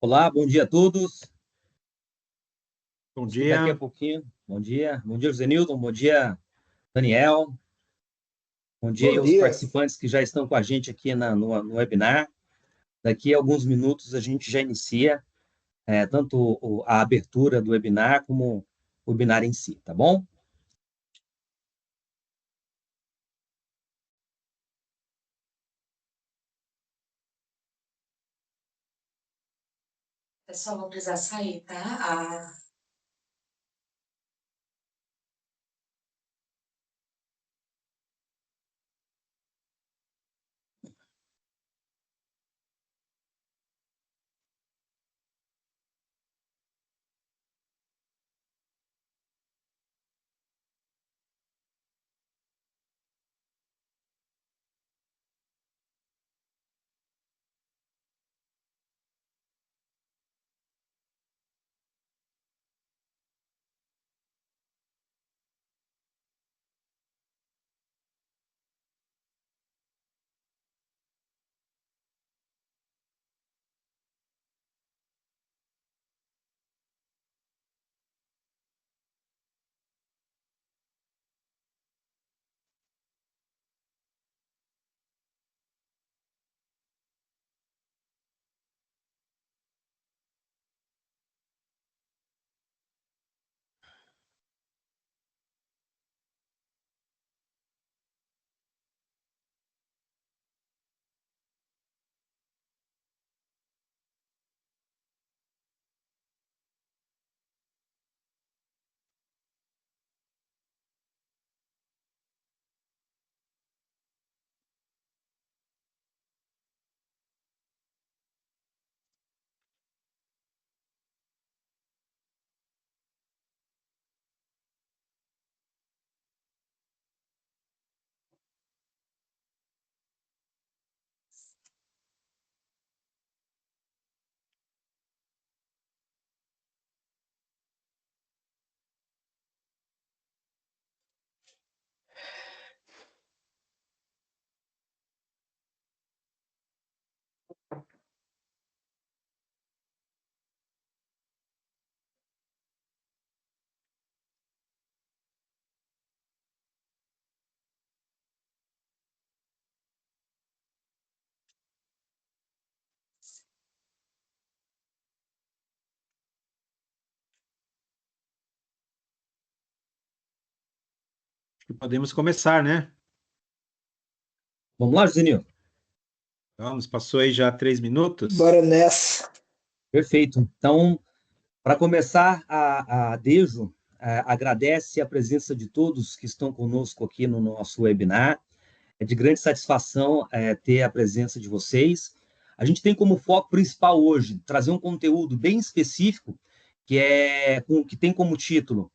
Olá, bom dia a todos. Bom Daqui a dia. pouquinho. Bom dia, José Newton, bom dia, Daniel, bom dia aí Bom aos dia. participantes que já estão com a gente aqui no webinar. Daqui a alguns minutos a gente já inicia tanto a abertura do webinar como o webinar em si, tá bom? Pessoal, vou precisar sair, tá? Podemos começar, né? Vamos lá, José Newton? Vamos, passou aí já 3 minutos. Bora nessa. Perfeito. Então, para começar, a Dejo agradece a presença de todos que estão conosco aqui no nosso webinar. É de grande satisfação ter a presença de vocês. A gente tem como foco principal hoje trazer um conteúdo bem específico que tem como título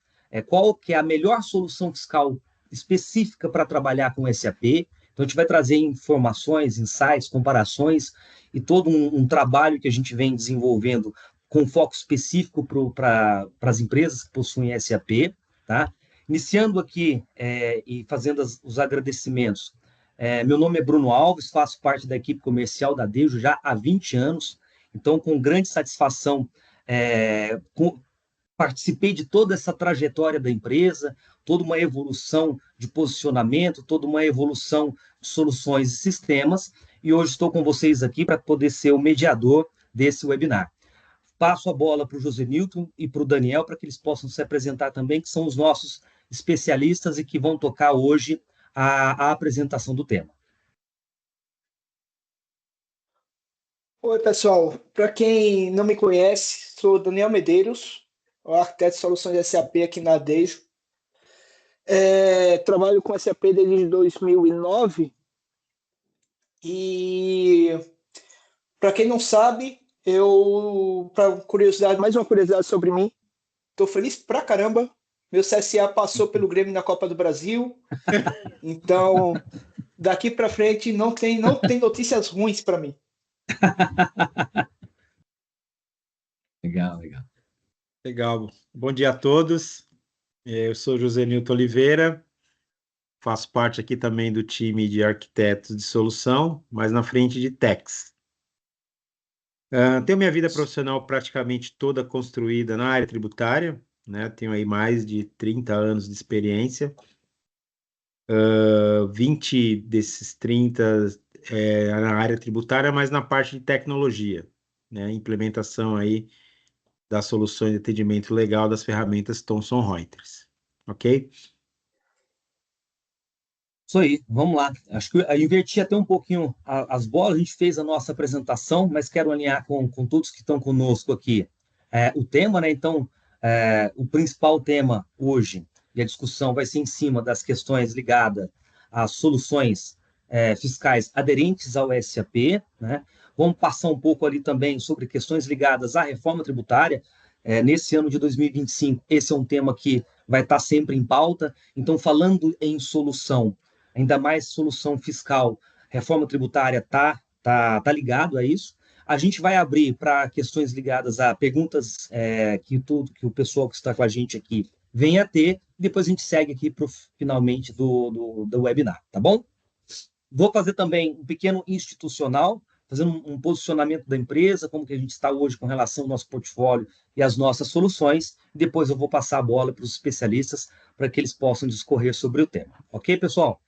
qual que é a melhor solução fiscal específica para trabalhar com SAP. Então, a gente vai trazer informações, insights, comparações e todo um trabalho que a gente vem desenvolvendo com foco específico para as empresas que possuem SAP, tá? Iniciando aqui e fazendo os agradecimentos. Meu nome é Bruno Alves, faço parte da equipe comercial da Dejo já há 20 anos, então, com grande satisfação, participei de toda essa trajetória da empresa, toda uma evolução de posicionamento, toda uma evolução de soluções e sistemas, e hoje estou com vocês aqui para poder ser o mediador desse webinar. Passo a bola para o José Newton e para o Daniel para que eles possam se apresentar também, que são os nossos especialistas e que vão tocar hoje a apresentação do tema. Oi, pessoal. Para quem não me conhece, sou Daniel Medeiros, arquiteto de soluções SAP aqui na Dejo. Trabalho com SAP desde 2009 e, para quem não sabe, mais uma curiosidade sobre mim, estou feliz pra caramba. Meu CSA passou pelo Grêmio na Copa do Brasil, então daqui para frente não tem notícias ruins para mim. Legal, legal. Legal. Bom dia a todos. Eu sou José Newton Oliveira, faço parte aqui também do time de arquitetos de solução, mas na frente de techs. Tenho minha vida profissional praticamente toda construída na área tributária, né? Tenho aí mais de 30 anos de experiência. 20 desses 30 na área tributária, mas na parte de tecnologia, né? Implementação aí das soluções de atendimento legal das ferramentas Thomson Reuters. Ok? Isso aí, vamos lá. Acho que eu inverti até um pouquinho as bolas, a gente fez a nossa apresentação, mas quero alinhar com todos que estão conosco aqui o tema, né? Então, o principal tema hoje e a discussão vai ser em cima das questões ligadas às soluções fiscais aderentes ao SAP, né? Vamos passar um pouco ali também sobre questões ligadas à reforma tributária. Nesse ano de 2025, esse é um tema que vai estar sempre em pauta. Então, falando em solução, ainda mais solução fiscal, reforma tributária tá ligado a isso. A gente vai abrir para questões ligadas a perguntas que o pessoal que está com a gente aqui venha a ter, depois a gente segue aqui para finalmente do webinar, tá bom? Vou fazer também um pequeno institucional, fazendo um posicionamento da empresa, como que a gente está hoje com relação ao nosso portfólio e às nossas soluções. Depois eu vou passar a bola para os especialistas para que eles possam discorrer sobre o tema. Ok, pessoal?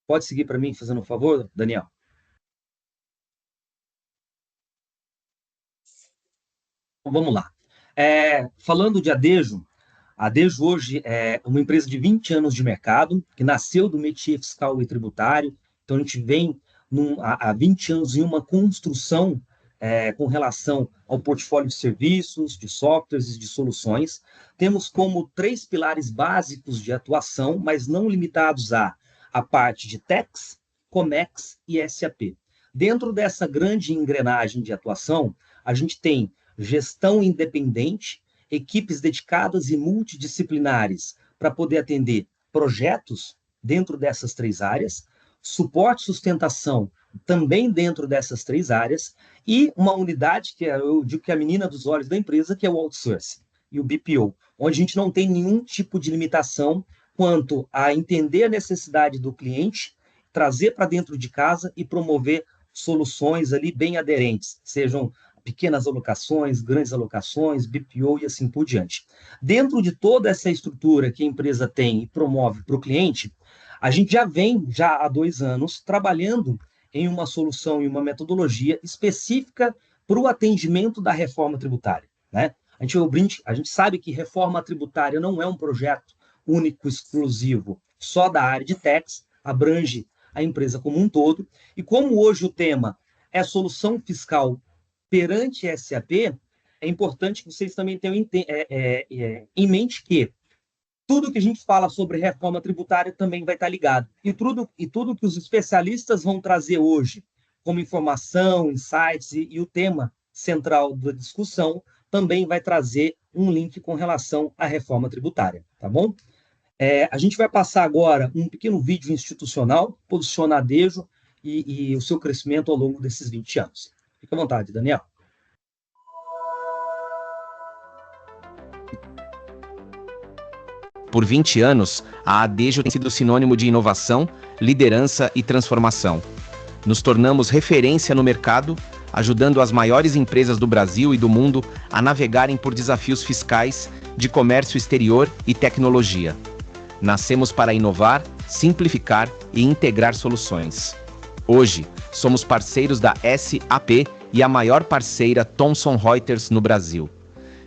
Pode seguir para mim, fazendo um favor, Daniel? Então, vamos lá. Falando de Adejo, a Adejo hoje é uma empresa de 20 anos de mercado, que nasceu do métier fiscal e tributário. Então, a gente vem há 20 anos em uma construção com relação ao portfólio de serviços, de softwares e de soluções. Temos como 3 pilares básicos de atuação, mas não limitados a parte de Tex, Comex e SAP. Dentro dessa grande engrenagem de atuação, a gente tem gestão independente, equipes dedicadas e multidisciplinares para poder atender projetos dentro dessas 3 áreas, suporte e sustentação também dentro dessas 3 áreas, e uma unidade que eu digo que é a menina dos olhos da empresa, que é o outsourcing e o BPO, onde a gente não tem nenhum tipo de limitação quanto a entender a necessidade do cliente, trazer para dentro de casa e promover soluções ali bem aderentes, sejam pequenas alocações, grandes alocações, BPO e assim por diante. Dentro de toda essa estrutura que a empresa tem e promove para o cliente, a gente já vem, há 2 anos, trabalhando em uma solução e uma metodologia específica para o atendimento da reforma tributária, né? A gente sabe que reforma tributária não é um projeto único, exclusivo, só da área de tax, abrange a empresa como um todo. E como hoje o tema é solução fiscal perante SAP, é importante que vocês também tenham em mente que tudo que a gente fala sobre reforma tributária também vai estar ligado. E tudo que os especialistas vão trazer hoje, como informação, insights e o tema central da discussão, também vai trazer um link com relação à reforma tributária, tá bom? A gente vai passar agora um pequeno vídeo institucional, posiciona a Adejo e o seu crescimento ao longo desses 20 anos. Fica à vontade, Daniel. Por 20 anos, a Adejo tem sido sinônimo de inovação, liderança e transformação. Nos tornamos referência no mercado, ajudando as maiores empresas do Brasil e do mundo a navegarem por desafios fiscais, de comércio exterior e tecnologia. Nascemos para inovar, simplificar e integrar soluções. Hoje, somos parceiros da SAP e a maior parceira Thomson Reuters no Brasil.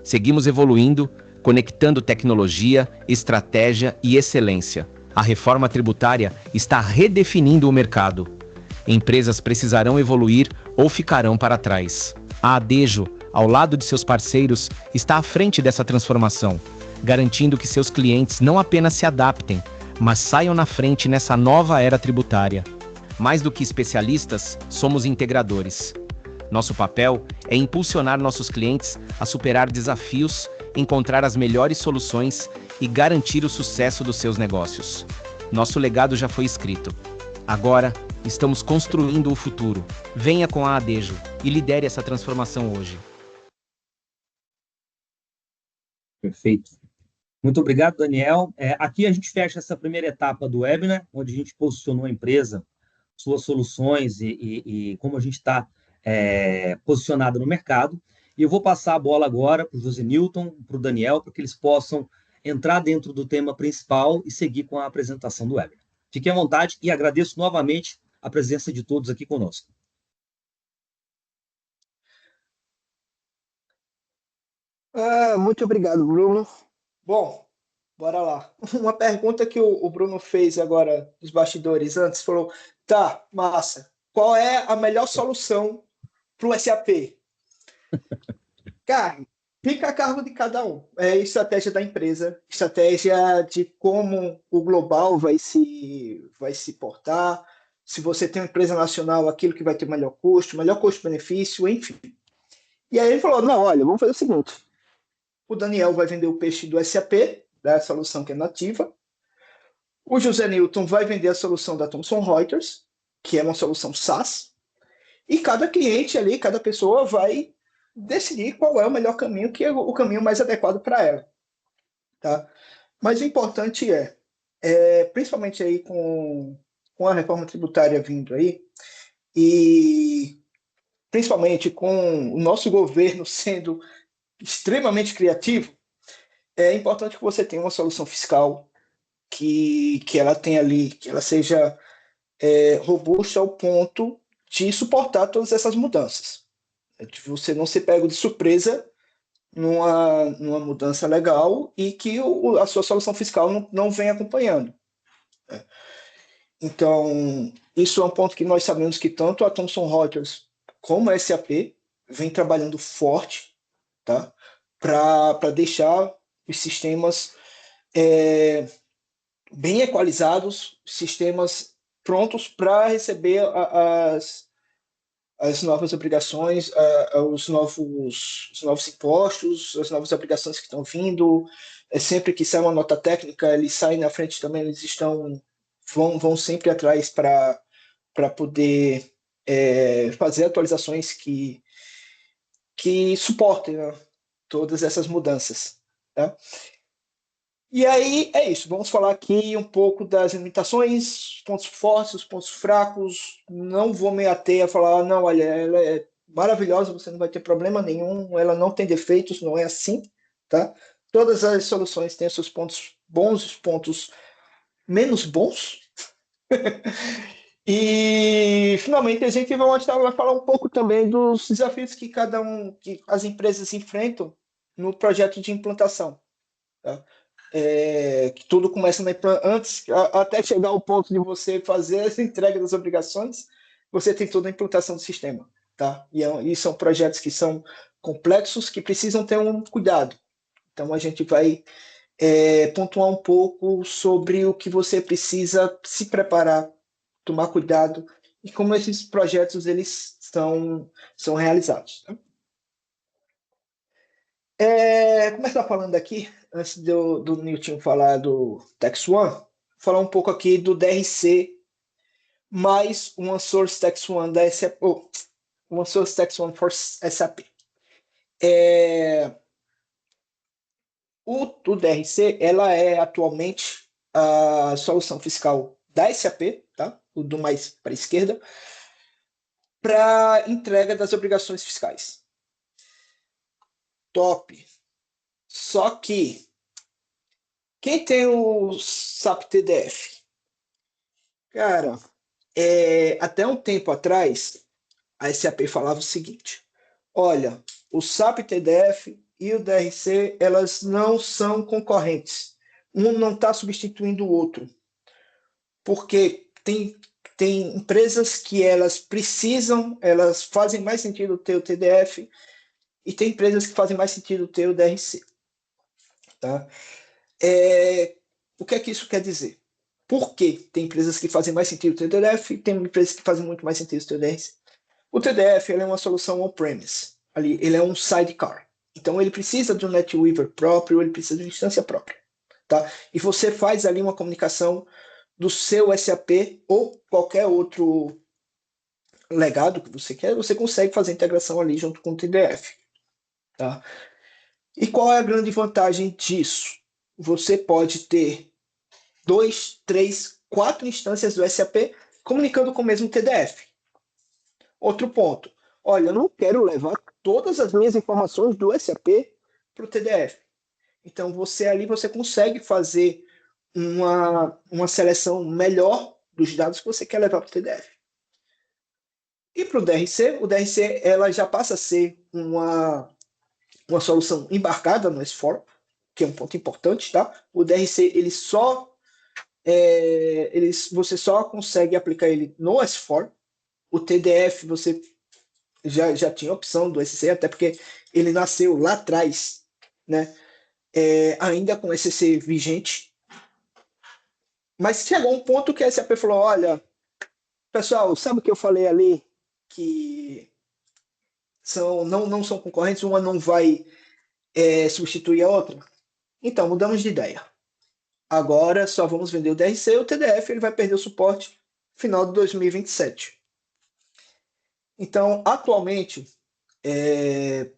Seguimos evoluindo, conectando tecnologia, estratégia e excelência. A reforma tributária está redefinindo o mercado. Empresas precisarão evoluir ou ficarão para trás. A Adejo, ao lado de seus parceiros, está à frente dessa transformação, garantindo que seus clientes não apenas se adaptem, mas saiam na frente nessa nova era tributária. Mais do que especialistas, somos integradores. Nosso papel é impulsionar nossos clientes a superar desafios, encontrar as melhores soluções e garantir o sucesso dos seus negócios. Nosso legado já foi escrito. Agora, estamos construindo o futuro. Venha com a Adejo e lidere essa transformação hoje. Perfeito. Muito obrigado, Daniel. Aqui a gente fecha essa primeira etapa do webinar, onde a gente posicionou a empresa, suas soluções e como a gente está posicionada no mercado. E eu vou passar a bola agora para o José Newton, para o Daniel, para que eles possam entrar dentro do tema principal e seguir com a apresentação do webinar. Fiquem à vontade e agradeço novamente a presença de todos aqui conosco. Muito obrigado, Bruno. Bom, bora lá. Uma pergunta que o Bruno fez agora nos bastidores antes, falou, tá, massa, qual é a melhor solução para o SAP? Cara, fica a cargo de cada um. É estratégia da empresa, estratégia de como o global vai se portar. Se você tem uma empresa nacional, aquilo que vai ter melhor custo-benefício, enfim. E aí ele falou, não, olha, vamos fazer o seguinte. O Daniel vai vender o peixe do SAP, da solução que é nativa. O José Newton vai vender a solução da Thomson Reuters, que é uma solução SaaS. E cada cliente ali, cada pessoa vai decidir qual é o melhor caminho, que é o caminho mais adequado para ela. Tá? Mas o importante principalmente aí com a reforma tributária vindo aí, e principalmente com o nosso governo sendo extremamente criativo, é importante que você tenha uma solução fiscal que ela tenha ali, que ela seja robusta ao ponto de suportar todas essas mudanças. De você não ser pego de surpresa numa mudança legal e que a sua solução fiscal não vem acompanhando. Então, isso é um ponto que nós sabemos que tanto a Thomson Reuters como a SAP vem trabalhando forte, tá? Para deixar os sistemas bem equalizados, sistemas prontos para receber as novas obrigações, os novos impostos, as novas obrigações que estão vindo. Sempre que sai uma nota técnica, eles saem na frente também, eles vão sempre atrás para poder fazer atualizações que suportem, né, todas essas mudanças. Tá? E aí é isso, vamos falar aqui um pouco das limitações, os pontos fortes, os pontos fracos. Não vou me ater a falar, não, olha, ela é maravilhosa, você não vai ter problema nenhum, ela não tem defeitos, não é assim, tá? Todas as soluções têm seus pontos bons, os pontos menos bons. E finalmente a gente vai falar um pouco também dos desafios que que as empresas enfrentam no projeto de implantação. Tá? Que tudo começa antes, até chegar ao ponto de você fazer essa entrega das obrigações, você tem toda a implantação do sistema. Tá? E são projetos que são complexos, que precisam ter um cuidado. Então a gente vai pontuar um pouco sobre o que você precisa se preparar, tomar cuidado e como esses projetos eles são realizados. Tá? Começar falando aqui, antes do Newton falar do Tax One, falar um pouco aqui do DRC mais uma Source Tax One da SAP, uma Source Tax One for SAP. O DRC, ela é atualmente a solução fiscal da SAP, tá? O do mais para a esquerda, para entrega das obrigações fiscais. Top. Só que quem tem o SAP TDF? Cara, até um tempo atrás, a SAP falava o seguinte: olha, o SAP TDF e o DRC, elas não são concorrentes. Um não está substituindo o outro. Porque tem empresas que elas fazem mais sentido ter o TDF e tem empresas que fazem mais sentido ter o DRC. Tá? O que é que isso quer dizer? Por que tem empresas que fazem mais sentido ter o TDF e tem empresas que fazem muito mais sentido ter o DRC? O TDF ele é uma solução on-premise. Ele é um sidecar. Então, ele precisa de um NetWeaver próprio, ele precisa de uma instância própria. Tá? E você faz ali uma comunicação do seu SAP ou qualquer outro legado que você quer, você consegue fazer a integração ali junto com o TDF. Tá? E qual é a grande vantagem disso? Você pode ter 2, 3, 4 instâncias do SAP comunicando com o mesmo TDF. Outro ponto, olha, eu não quero levar todas as minhas informações do SAP para o TDF. Então, você consegue fazer uma seleção melhor dos dados que você quer levar para o TDF. E para o DRC ela já passa a ser uma solução embarcada no S4, que é um ponto importante, tá? O DRC, você só consegue aplicar ele no S4. O TDF, você já tinha a opção do SC, até porque ele nasceu lá atrás, né? Ainda com SC vigente. Mas chegou um ponto que a SAP falou, olha, pessoal, sabe o que eu falei ali? Que não são concorrentes, uma não vai substituir a outra. Então, mudamos de ideia. Agora só vamos vender o DRC, o TDF ele vai perder o suporte no final de 2027. Então, atualmente, eu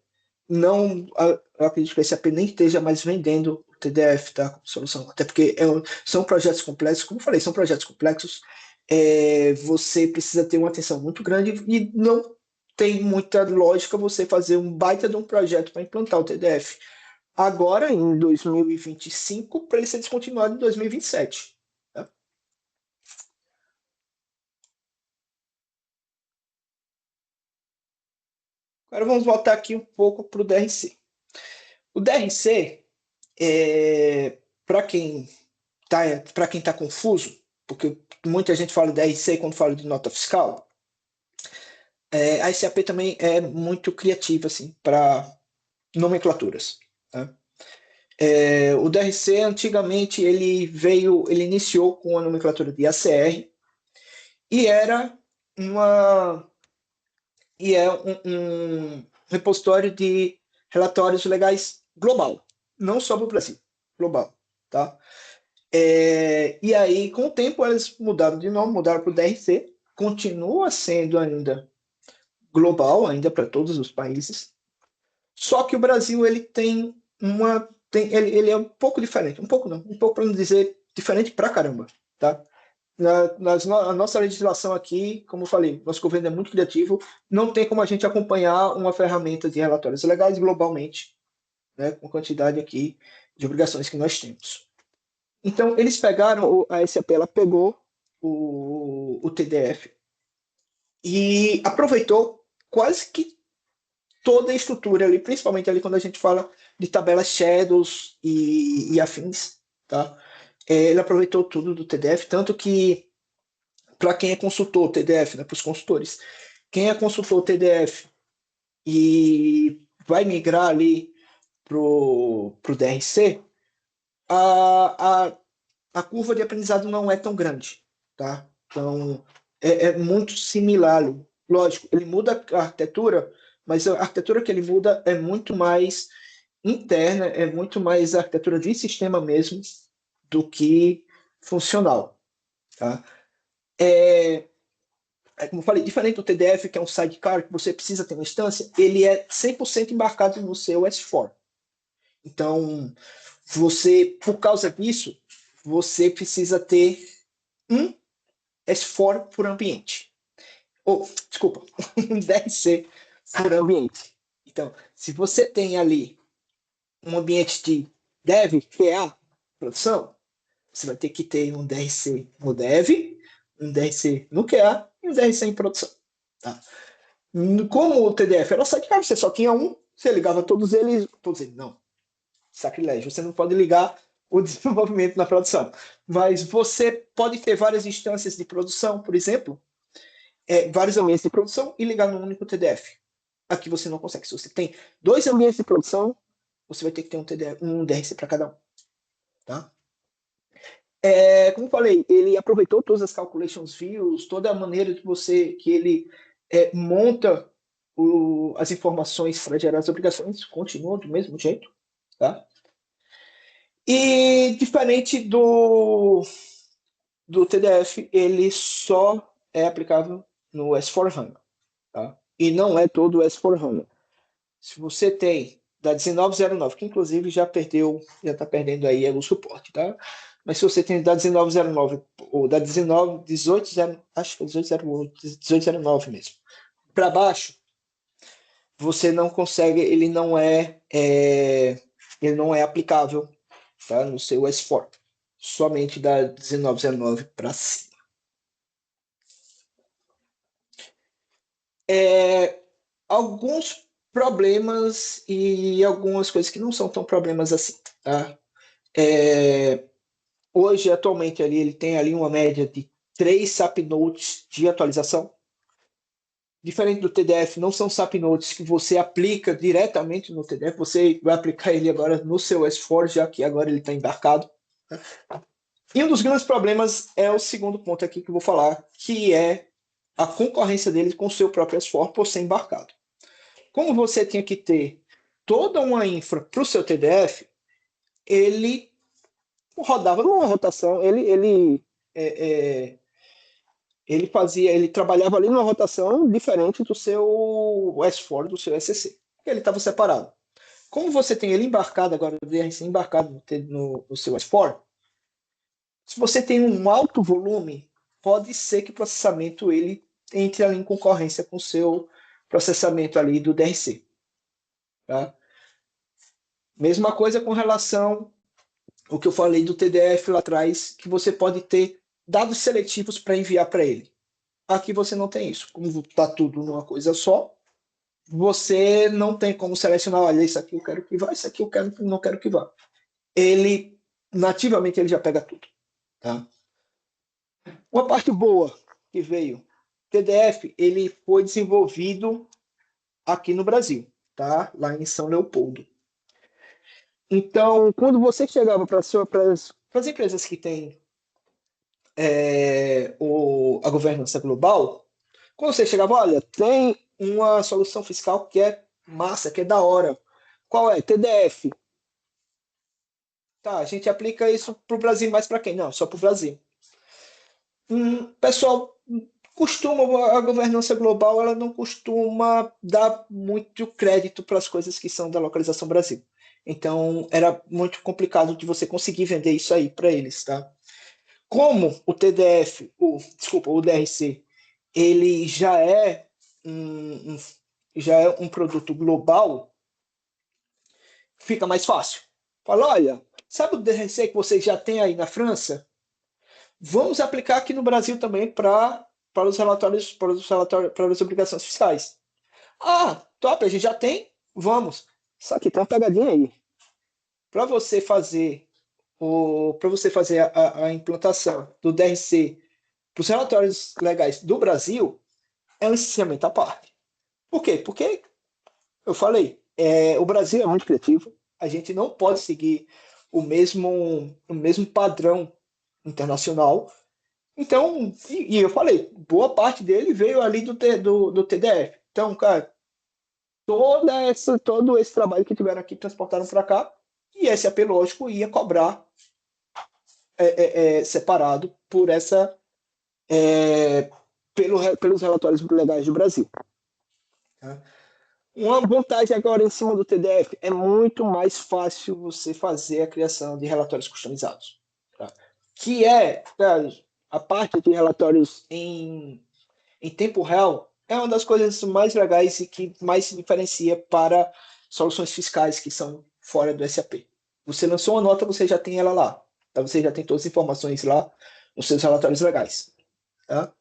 acredito que a SAP nem esteja mais vendendo o TDF, tá, como solução. Até porque são projetos complexos, como eu falei, são projetos complexos. Você precisa ter uma atenção muito grande e não tem muita lógica você fazer um baita de um projeto para implantar o TDF agora em 2025 para ele ser descontinuado em 2027. Tá? Agora vamos voltar aqui um pouco para o DRC. O DRC, para quem está confuso, porque muita gente fala de DRC quando fala de nota fiscal, a SAP também é muito criativa assim, para nomenclaturas. Tá? O DRC, antigamente, ele iniciou com a nomenclatura de ACR e era um repositório de relatórios legais global, não só para o Brasil, global. Tá? E aí, com o tempo, eles mudaram de nome, mudaram para o DRC, continua sendo ainda global, ainda para todos os países, só que o Brasil ele tem ele é um pouco diferente, um pouco para não dizer diferente pra caramba, tá? A nossa legislação aqui, como eu falei, nosso governo é muito criativo, não tem como a gente acompanhar uma ferramenta de relatórios legais globalmente, né, com a quantidade aqui de obrigações que nós temos. Então, eles pegaram, a SAP ela pegou o TDF e aproveitou quase que toda a estrutura ali, principalmente ali quando a gente fala de tabelas shadows e afins, tá? Ele aproveitou tudo do TDF, tanto que para quem é consultor TDF, né, para os consultores, quem é consultor TDF e vai migrar ali pro DRC, a curva de aprendizado não é tão grande, tá? Então é muito similar ali. Lógico, ele muda a arquitetura, mas a arquitetura que ele muda é muito mais interna, é muito mais a arquitetura de sistema mesmo do que funcional. Tá? Como eu falei, diferente do TDF, que é um sidecar, que você precisa ter uma instância, ele é 100% embarcado no seu S4. Então, por causa disso, você precisa ter um S4 por ambiente. Desculpa, um DRC por ambiente. Então, se você tem ali um ambiente de dev, QA, produção, você vai ter que ter um DRC no dev, um DRC no QA e um DRC em produção. Tá? Como o TDF era sidecar, você só tinha um, você ligava todos eles, não, sacrilégio, você não pode ligar o desenvolvimento na produção, mas você pode ter várias instâncias de produção, por exemplo, vários ambientes de produção e ligar num único TDF. Aqui você não consegue. Se você tem 2 ambientes de produção, você vai ter que ter um DRC para cada um. Tá? Como eu falei, ele aproveitou todas as calculations views, toda a maneira que ele monta as informações para gerar as obrigações, continua do mesmo jeito. Tá? E diferente do TDF, ele só é aplicável no S4HANA. Tá? E não é todo o S4HANA. Se você tem da 1909, que inclusive já está perdendo aí o suporte, tá? Mas se você tem da 1909 ou da 1809 mesmo, para baixo, você não consegue, ele não é aplicável, tá, no seu S4, somente da 1909 para cima. Alguns problemas e algumas coisas que não são tão problemas assim, tá? Hoje, atualmente, ali, ele tem ali uma média de 3 SAP Notes de atualização. Diferente do TDF, não são SAP Notes que você aplica diretamente no TDF, você vai aplicar ele agora no seu S4, já que agora ele está embarcado. E um dos grandes problemas é o segundo ponto aqui que eu vou falar, que é a concorrência dele com o seu próprio S4 por ser embarcado. Como você tinha que ter toda uma infra para o seu TDF, ele rodava numa rotação, ele trabalhava ali numa rotação diferente do seu S4, do seu SCC. Ele estava separado. Como você tem ele embarcado agora, o DRC embarcado no seu S4, se você tem um alto volume, pode ser que o processamento ele entre ali em concorrência com o seu processamento ali do DRC. Tá? Mesma coisa com relação ao que eu falei do TDF lá atrás, que você pode ter dados seletivos para enviar para ele. Aqui você não tem isso. Como está tudo numa coisa só, você não tem como selecionar, olha, isso aqui eu quero que vá, isso aqui eu não quero que vá. Ele, nativamente, ele já pega tudo. Tá? Uma parte boa que veio, TDF, ele foi desenvolvido aqui no Brasil, tá? Lá em São Leopoldo. Então, quando você chegava para as empresas que têm a governança global, quando você chegava, olha, tem uma solução fiscal que é massa, que é da hora. Qual é? TDF. Tá, a gente aplica isso para o Brasil, mas para quem? Não, só para o Brasil. Pessoal, a governança global ela não costuma dar muito crédito para as coisas que são da localização Brasil. Então, era muito complicado de você conseguir vender isso aí para eles, tá? Como o TDF, o DRC, ele já é um produto global, fica mais fácil. Fala, olha, sabe o DRC que vocês já têm aí na França? Vamos aplicar aqui no Brasil também para os relatórios, para as obrigações fiscais. Ah, top, a gente já tem, vamos. Só que tem uma pegadinha aí. Para você fazer a implantação do DRC para os relatórios legais do Brasil, é um licenciamento à parte. Por quê? Porque, eu falei, o Brasil é muito criativo, a gente não pode seguir o mesmo padrão internacional. Então, e eu falei, boa parte dele veio ali do TDF. Então, cara, todo esse trabalho que tiveram aqui transportaram para cá, e esse AP, lógico, ia cobrar separado por pelos relatórios legais do Brasil. Tá? Uma vantagem agora em cima do TDF é muito mais fácil você fazer a criação de relatórios customizados. Tá? Que a parte de relatórios em tempo real é uma das coisas mais legais e que mais se diferencia para soluções fiscais que são fora do SAP. Você lançou uma nota, você já tem ela lá. Tá? Você já tem todas as informações lá nos seus relatórios legais. Tá?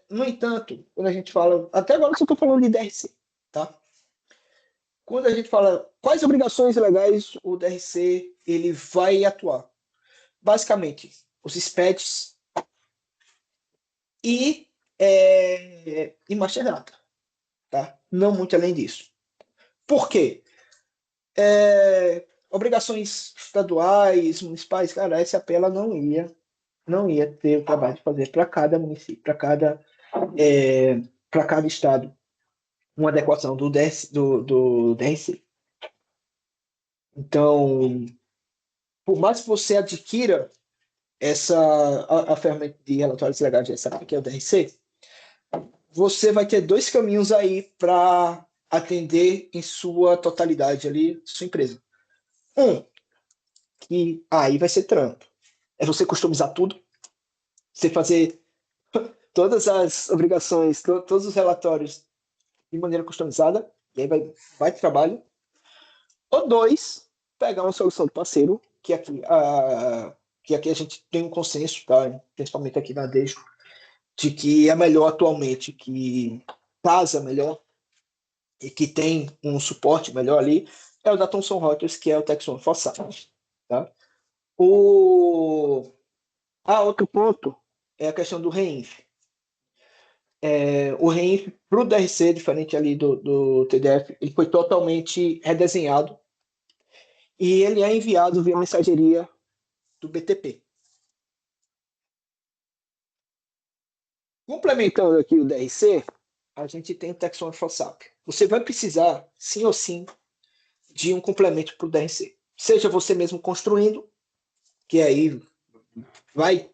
No entanto, quando a gente fala... Até agora eu só estou falando de DRC. Tá? Quando a gente fala quais obrigações legais o DRC ele vai atuar. Basicamente, os SPEDs e Master Data. Tá? Não muito além disso. Por quê? Obrigações estaduais, municipais, cara, a SAP ela não ia ter o trabalho de fazer para cada município, para cada estado, uma adequação do DRC. Então, por mais que você adquira a ferramenta de relatórios legais de SAP, que é o DRC, você vai ter 2 caminhos aí para atender em sua totalidade ali sua empresa. Que aí vai ser trampo. É você customizar tudo, você fazer todas as obrigações, todos os relatórios de maneira customizada, e aí vai de trabalho. Ou 2, pegar uma solução do parceiro, que aqui a gente tem um consenso, tá? Principalmente aqui na Dejo, de que é melhor atualmente, que casa melhor e que tem um suporte melhor ali, é o da Thomson Reuters, que é o Texon ForSap. Tá? Outro ponto é a questão do REINF. O REINF, para o DRC, diferente ali do TDF, ele foi totalmente redesenhado e ele é enviado via mensageria do BTP. Complementando aqui o DRC, a gente tem o Texon ForSap. Você vai precisar, sim ou sim, de um complemento para o DRC. Seja você mesmo construindo, que aí vai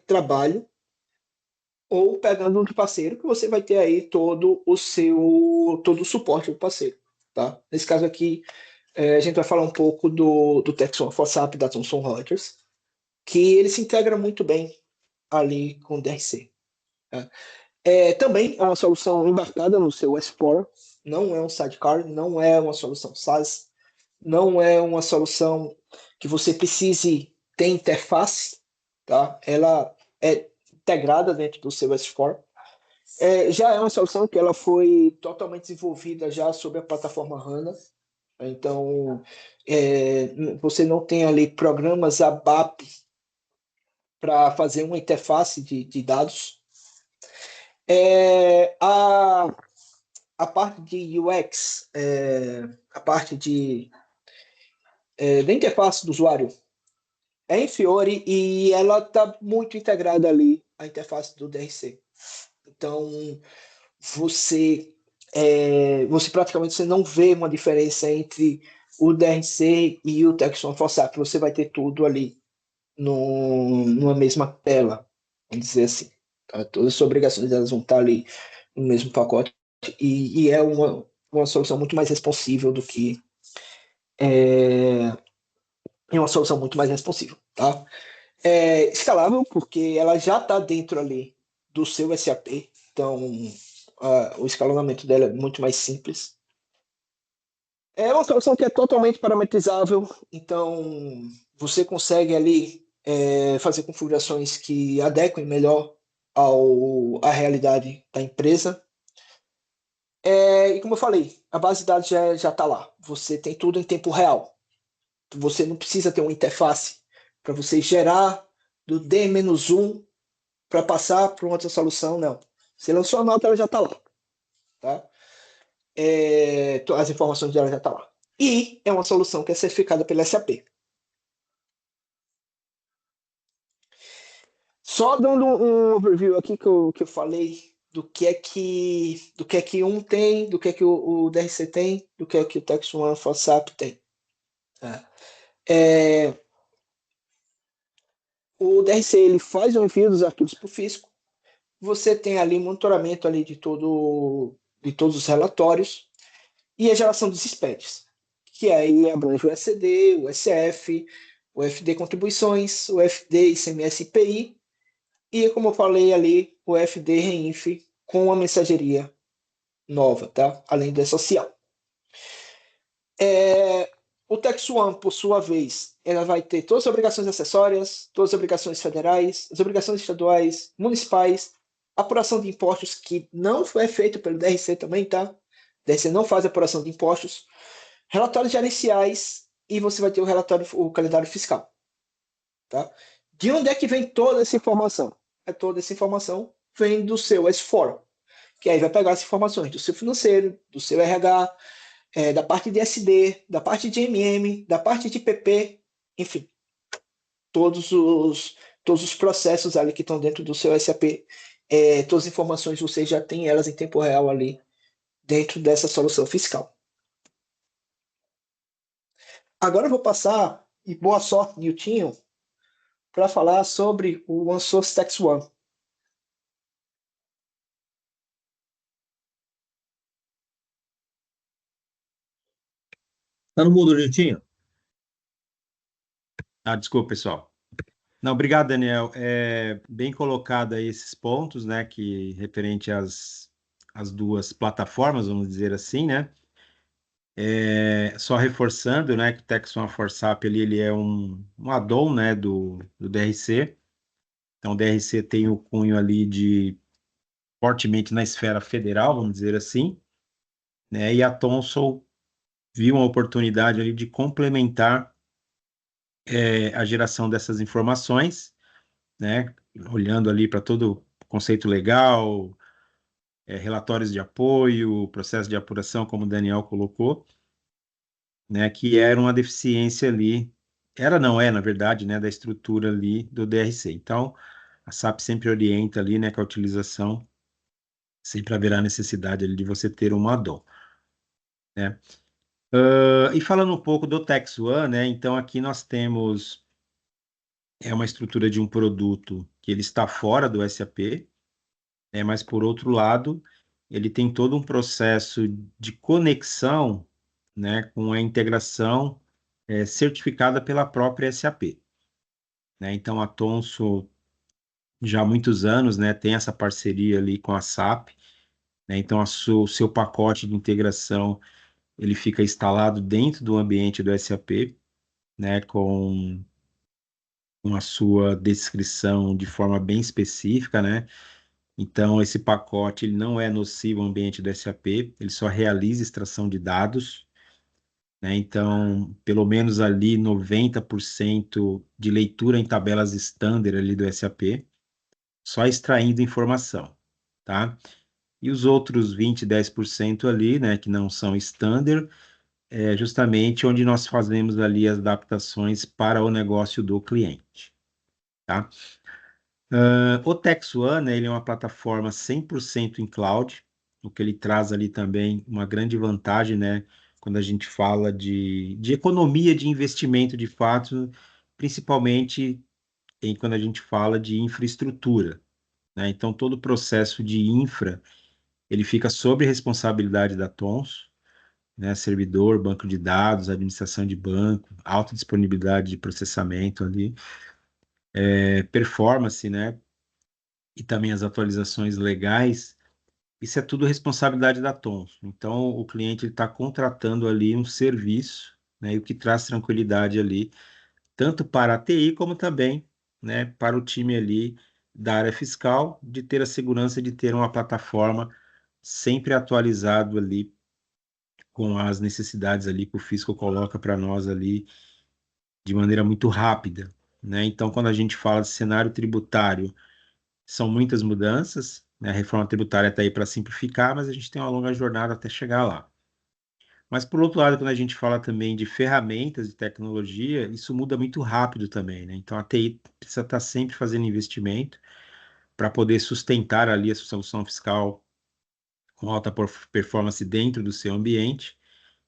trabalho, ou pegando um do parceiro, que você vai ter aí todo o suporte do parceiro. Tá? Nesse caso aqui, a gente vai falar um pouco do Texon ForSap da Thomson Reuters, que ele se integra muito bem ali com o DRC. Tá? Também é uma solução embarcada no seu S4, não é um sidecar, não é uma solução SaaS, não é uma solução que você precise ter interface, tá? Ela é integrada dentro do seu S4. Já é uma solução que ela foi totalmente desenvolvida já sobre a plataforma HANA. Então, você não tem ali programas ABAP para fazer uma interface de dados. A parte de UX, a parte da interface do usuário é em Fiori e ela está muito integrada ali à interface do DRC. Então, você praticamente não vê uma diferença entre o DRC e o Texon ForSap. Você vai ter tudo ali numa mesma tela, vamos dizer assim. Tá? Todas as suas obrigações elas vão estar ali no mesmo pacote e é uma solução muito mais responsível do que uma solução muito mais responsível. Tá? Escalável, porque ela já está dentro ali do seu SAP, então o escalonamento dela é muito mais simples. É uma solução que é totalmente parametrizável, então você consegue ali fazer configurações que adequem melhor à realidade da empresa. E como eu falei, a base de dados já está lá. Você tem tudo em tempo real. Você não precisa ter uma interface para você gerar do D-1 para passar para outra solução, não. Você lançou a nota, ela já está lá. Tá? As informações dela já estão lá. E é uma solução que é certificada pela SAP. Só dando um overview aqui que eu falei do que é que um tem, do que é que o DRC tem, do que é que o Texon ForSap tem. O DRC ele faz o envio dos arquivos para o fisco. Você tem ali monitoramento ali de todos os relatórios e a geração dos SPEDs, que aí abrange o SCD, o SF, o FD Contribuições, o FD ICMS IPI e, como eu falei ali, o FD REINF com a mensageria nova, tá? Além do social. O Texon, por sua vez, ela vai ter todas as obrigações acessórias, todas as obrigações federais, as obrigações estaduais, municipais, apuração de impostos, que não é feito pelo DRC também, tá? O DRC não faz apuração de impostos, relatórios gerenciais e você vai ter o calendário fiscal. Tá? De onde é que vem toda essa informação? Toda essa informação vem do seu S4, que aí vai pegar as informações do seu financeiro, do seu RH, da parte de SD, da parte de MM, da parte de PP, enfim, todos os processos ali que estão dentro do seu SAP, todas as informações você já tem elas em tempo real ali dentro dessa solução fiscal. Agora eu vou passar, e boa sorte, Niltinho, para falar sobre o OneSource Tax One. Tá no mudo, Niltinho? Desculpa, pessoal. Não, obrigado, Daniel. Bem colocado aí esses pontos, né, que referente as duas plataformas, vamos dizer assim, né? Só reforçando, né, que o TechSwan ForSap ali, ele é um add-on, né, do DRC. Então, o DRC tem o cunho ali de fortemente na esfera federal, vamos dizer assim, né? E a Thomson viu uma oportunidade ali de complementar a geração dessas informações, né? Olhando ali para todo o conceito legal, relatórios de apoio, processo de apuração, como o Daniel colocou, né? Que era uma deficiência ali, era não é, na verdade, né? Da estrutura ali do DRC. Então, a SAP sempre orienta ali, né? Que a utilização sempre haverá necessidade ali de você ter uma add-on, né? E falando um pouco do TechSwan, né? Então, aqui nós temos uma estrutura de um produto que ele está fora do SAP, mas por outro lado, ele tem todo um processo de conexão, né, com a integração certificada pela própria SAP, né? Então a Thomson já há muitos anos, né, tem essa parceria ali com a SAP, né? Então o seu pacote de integração ele fica instalado dentro do ambiente do SAP, né, com a sua descrição de forma bem específica, né? Então, esse pacote ele não é nocivo ao ambiente do SAP, ele só realiza extração de dados, né? Então, pelo menos ali 90% de leitura em tabelas standard ali do SAP, só extraindo informação, tá? E os outros 20, 10% ali, né, que não são standard, é justamente onde nós fazemos ali as adaptações para o negócio do cliente, tá? O TechSwan, né, ele é uma plataforma 100% em cloud, o que ele traz ali também uma grande vantagem, né, quando a gente fala de economia de investimento de fato, principalmente quando a gente fala de infraestrutura, né? Então, todo o processo de infra, ele fica sob responsabilidade da Thomson, né, servidor, banco de dados, administração de banco, alta disponibilidade de processamento ali, performance, né, e também as atualizações legais, isso é tudo responsabilidade da Thomson. Então, o cliente está contratando ali um serviço, né, e o que traz tranquilidade ali, tanto para a TI como também, né, para o time ali da área fiscal, de ter a segurança de ter uma plataforma sempre atualizado ali com as necessidades ali que o fisco coloca para nós ali de maneira muito rápida, né? Então, quando a gente fala de cenário tributário, são muitas mudanças, né? A reforma tributária está aí para simplificar, mas a gente tem uma longa jornada até chegar lá. Mas, por outro lado, quando a gente fala também de ferramentas de tecnologia, isso muda muito rápido também, né? Então, a TI precisa estar sempre fazendo investimento para poder sustentar ali a solução fiscal com alta performance dentro do seu ambiente.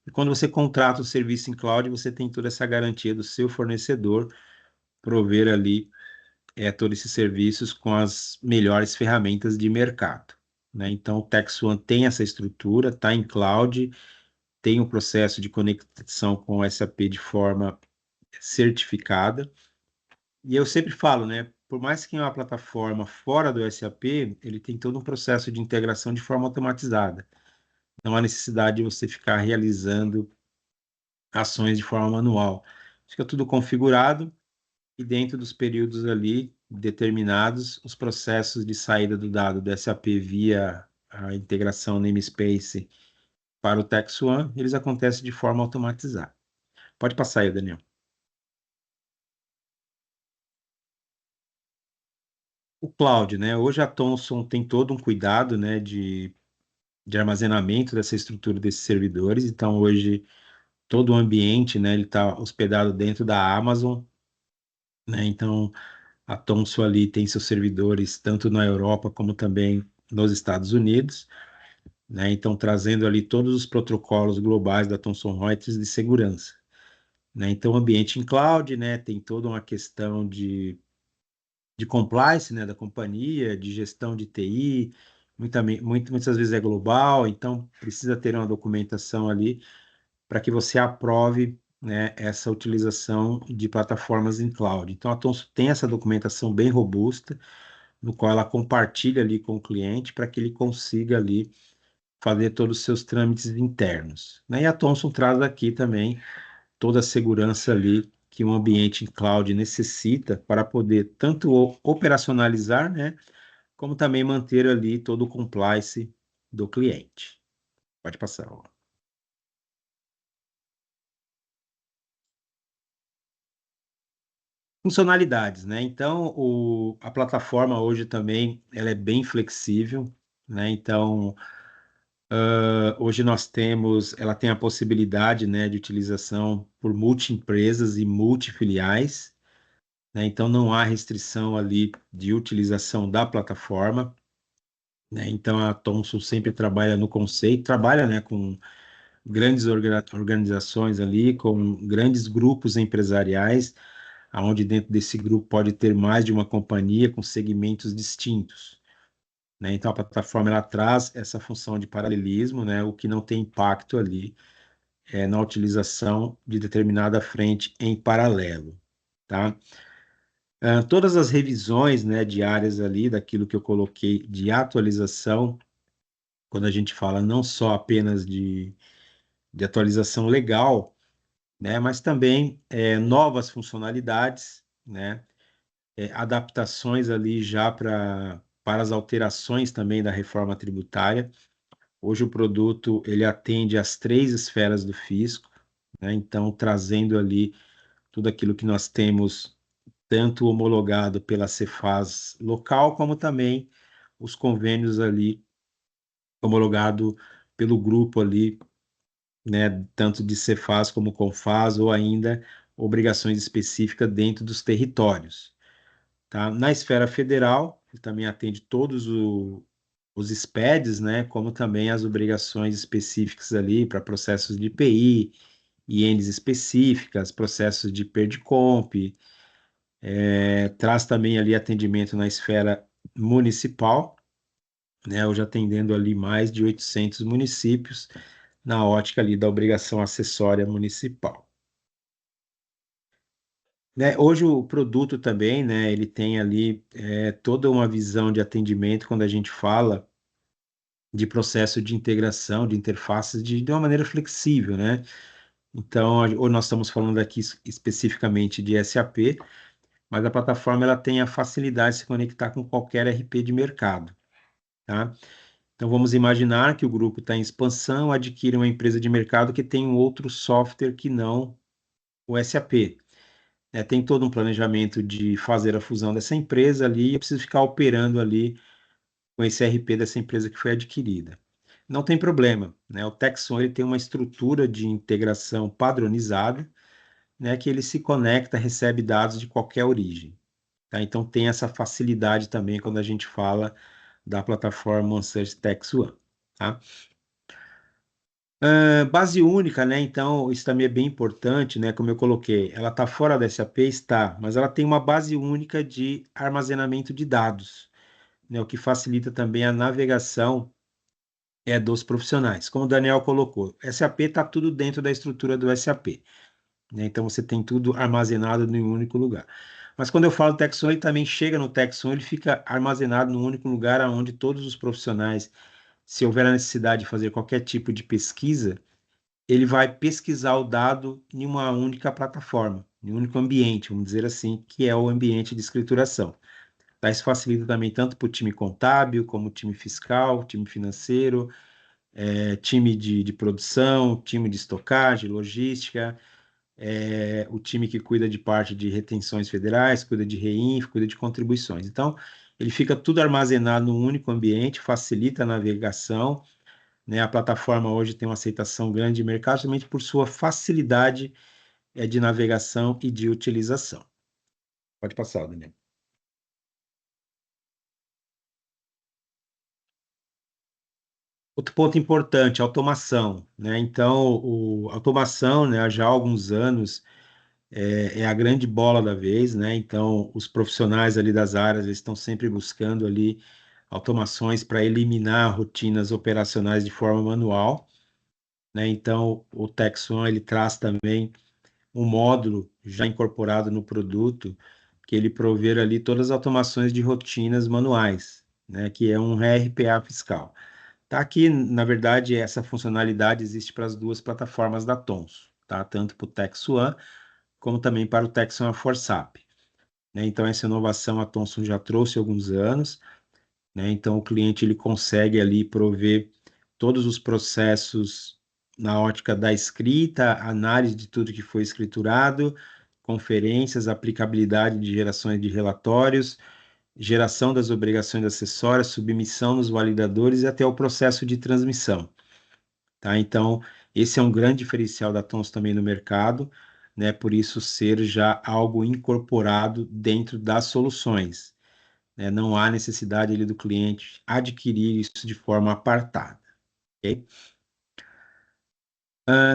E quando você contrata o serviço em cloud, você tem toda essa garantia do seu fornecedor prover ali todos esses serviços com as melhores ferramentas de mercado, né? Então, o TechSwan tem essa estrutura, está em cloud, tem um processo de conexão com o SAP de forma certificada. E eu sempre falo, né? Por mais que é uma plataforma fora do SAP, ele tem todo um processo de integração de forma automatizada. Não há necessidade de você ficar realizando ações de forma manual. Fica tudo configurado e dentro dos períodos ali determinados, os processos de saída do dado do SAP via a integração namespace para o TechSwan, eles acontecem de forma automatizada. Pode passar aí, Daniel. O cloud, né? Hoje a Thomson tem todo um cuidado, né, de armazenamento dessa estrutura desses servidores. Então, hoje, todo o ambiente, né, ele está hospedado dentro da Amazon, né? Então, a Thomson ali tem seus servidores tanto na Europa como também nos Estados Unidos, né? Então, trazendo ali todos os protocolos globais da Thomson Reuters de segurança, né? Então, o ambiente em cloud, né, tem toda uma questão de compliance, né, da companhia, de gestão de TI, muitas vezes é global, então precisa ter uma documentação ali para que você aprove, né, essa utilização de plataformas em cloud. Então, a Thomson tem essa documentação bem robusta, no qual ela compartilha ali com o cliente para que ele consiga ali fazer todos os seus trâmites internos, né? E a Thomson traz aqui também toda a segurança ali que um ambiente em cloud necessita para poder tanto operacionalizar, né, como também manter ali todo o compliance do cliente. Pode passar. Ó. Funcionalidades, né? Então, a plataforma hoje também ela é bem flexível, né? Então, hoje nós temos, ela tem a possibilidade, né, de utilização por multi-empresas e multifiliais, né? Então, não há restrição ali de utilização da plataforma, né? Então, a Thomson sempre trabalha no conceito, trabalha, né, com grandes organizações ali, com grandes grupos empresariais, onde dentro desse grupo pode ter mais de uma companhia com segmentos distintos, né? Então, a plataforma ela traz essa função de paralelismo, né, o que não tem impacto ali na utilização de determinada frente em paralelo, tá? Todas as revisões, né, diárias ali, daquilo que eu coloquei de atualização, quando a gente fala não só apenas de atualização legal, né, mas também novas funcionalidades, né, adaptações ali já para as alterações também da reforma tributária. Hoje o produto ele atende às 3 esferas do fisco, né, então trazendo ali tudo aquilo que nós temos tanto homologado pela Cefaz local, como também os convênios ali homologado pelo grupo ali, né, tanto de Cefaz como Confaz, ou ainda obrigações específicas dentro dos territórios, tá? Na esfera federal, ele também atende todos os SPEDs, né, como também as obrigações específicas ali para processos de IPI, INs específicas, processos de PERDCOMP, traz também ali atendimento na esfera municipal, né, hoje atendendo ali mais de 800 municípios, na ótica ali da obrigação acessória municipal. Né, hoje o produto também, né, ele tem ali toda uma visão de atendimento quando a gente fala de processo de integração, de interfaces de uma maneira flexível, né? Então, ou nós estamos falando aqui especificamente de SAP, mas a plataforma ela tem a facilidade de se conectar com qualquer RP de mercado, tá? Então, vamos imaginar que o grupo está em expansão, adquire uma empresa de mercado que tem um outro software que não o SAP. Tem todo um planejamento de fazer a fusão dessa empresa ali, e eu preciso ficar operando ali com esse RP dessa empresa que foi adquirida. Não tem problema, né? O Texon ele tem uma estrutura de integração padronizada, né, que ele se conecta, recebe dados de qualquer origem, tá? Então tem essa facilidade também quando a gente fala da plataforma OneSearch Tax One, tá? Base única, né? Então, isso também é bem importante, né? Como eu coloquei, ela está fora da SAP, está, mas ela tem uma base única de armazenamento de dados, né? O que facilita também a navegação dos profissionais. Como o Daniel colocou, SAP está tudo dentro da estrutura do SAP, né? Então, você tem tudo armazenado em um único lugar. Mas quando eu falo Texon, ele também chega no Texon, ele fica armazenado num único lugar onde todos os profissionais, se houver a necessidade de fazer qualquer tipo de pesquisa, ele vai pesquisar o dado em uma única plataforma, em um único ambiente, vamos dizer assim, que é o ambiente de escrituração. Tá? Isso facilita também tanto para o time contábil, como o time fiscal, time financeiro, time de produção, time de estocagem, logística, o time que cuida de parte de retenções federais, cuida de REINF, cuida de contribuições. Então, ele fica tudo armazenado num único ambiente, facilita a navegação, né? A plataforma hoje tem uma aceitação grande de mercado, justamente por sua facilidade de navegação e de utilização. Pode passar, Daniel. Outro ponto importante, automação, né? Então, automação, né, já há alguns anos, é a grande bola da vez, né? Então, os profissionais ali das áreas eles estão sempre buscando ali automações para eliminar rotinas operacionais de forma manual, né? Então, o Texon ele traz também um módulo já incorporado no produto que ele prover ali todas as automações de rotinas manuais, né? Que é um RPA fiscal. Tá aqui, na verdade, essa funcionalidade existe para as duas plataformas da Thomson, tá? Tanto para o Tex One, como também para o Tex One ForSap, né? Então, essa inovação a Thomson já trouxe há alguns anos, né? Então, o cliente ele consegue ali prover todos os processos na ótica da escrita, análise de tudo que foi escriturado, conferências, aplicabilidade de gerações de relatórios, geração das obrigações acessórias, submissão nos validadores e até o processo de transmissão, tá? Então, esse é um grande diferencial da Thomson também no mercado, né? Por isso ser já algo incorporado dentro das soluções, né? Não há necessidade ali do cliente adquirir isso de forma apartada, ok?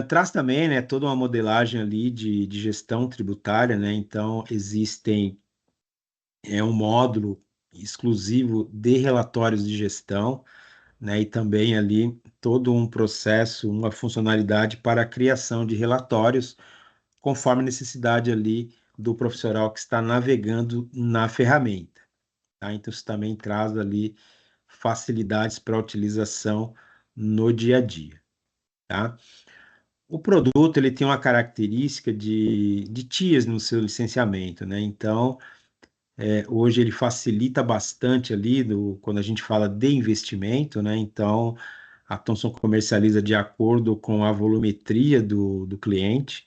Traz também, né, toda uma modelagem ali de gestão tributária, né? Então, existem um módulo exclusivo de relatórios de gestão, né? E também ali todo um processo, uma funcionalidade para a criação de relatórios, conforme a necessidade ali do profissional que está navegando na ferramenta, tá? Então, isso também traz ali facilidades para a utilização no dia a dia, tá? O produto, ele tem uma característica de TIAs no seu licenciamento, né? Então, hoje ele facilita bastante ali quando a gente fala de investimento, né? Então, a Thomson comercializa de acordo com a volumetria do cliente,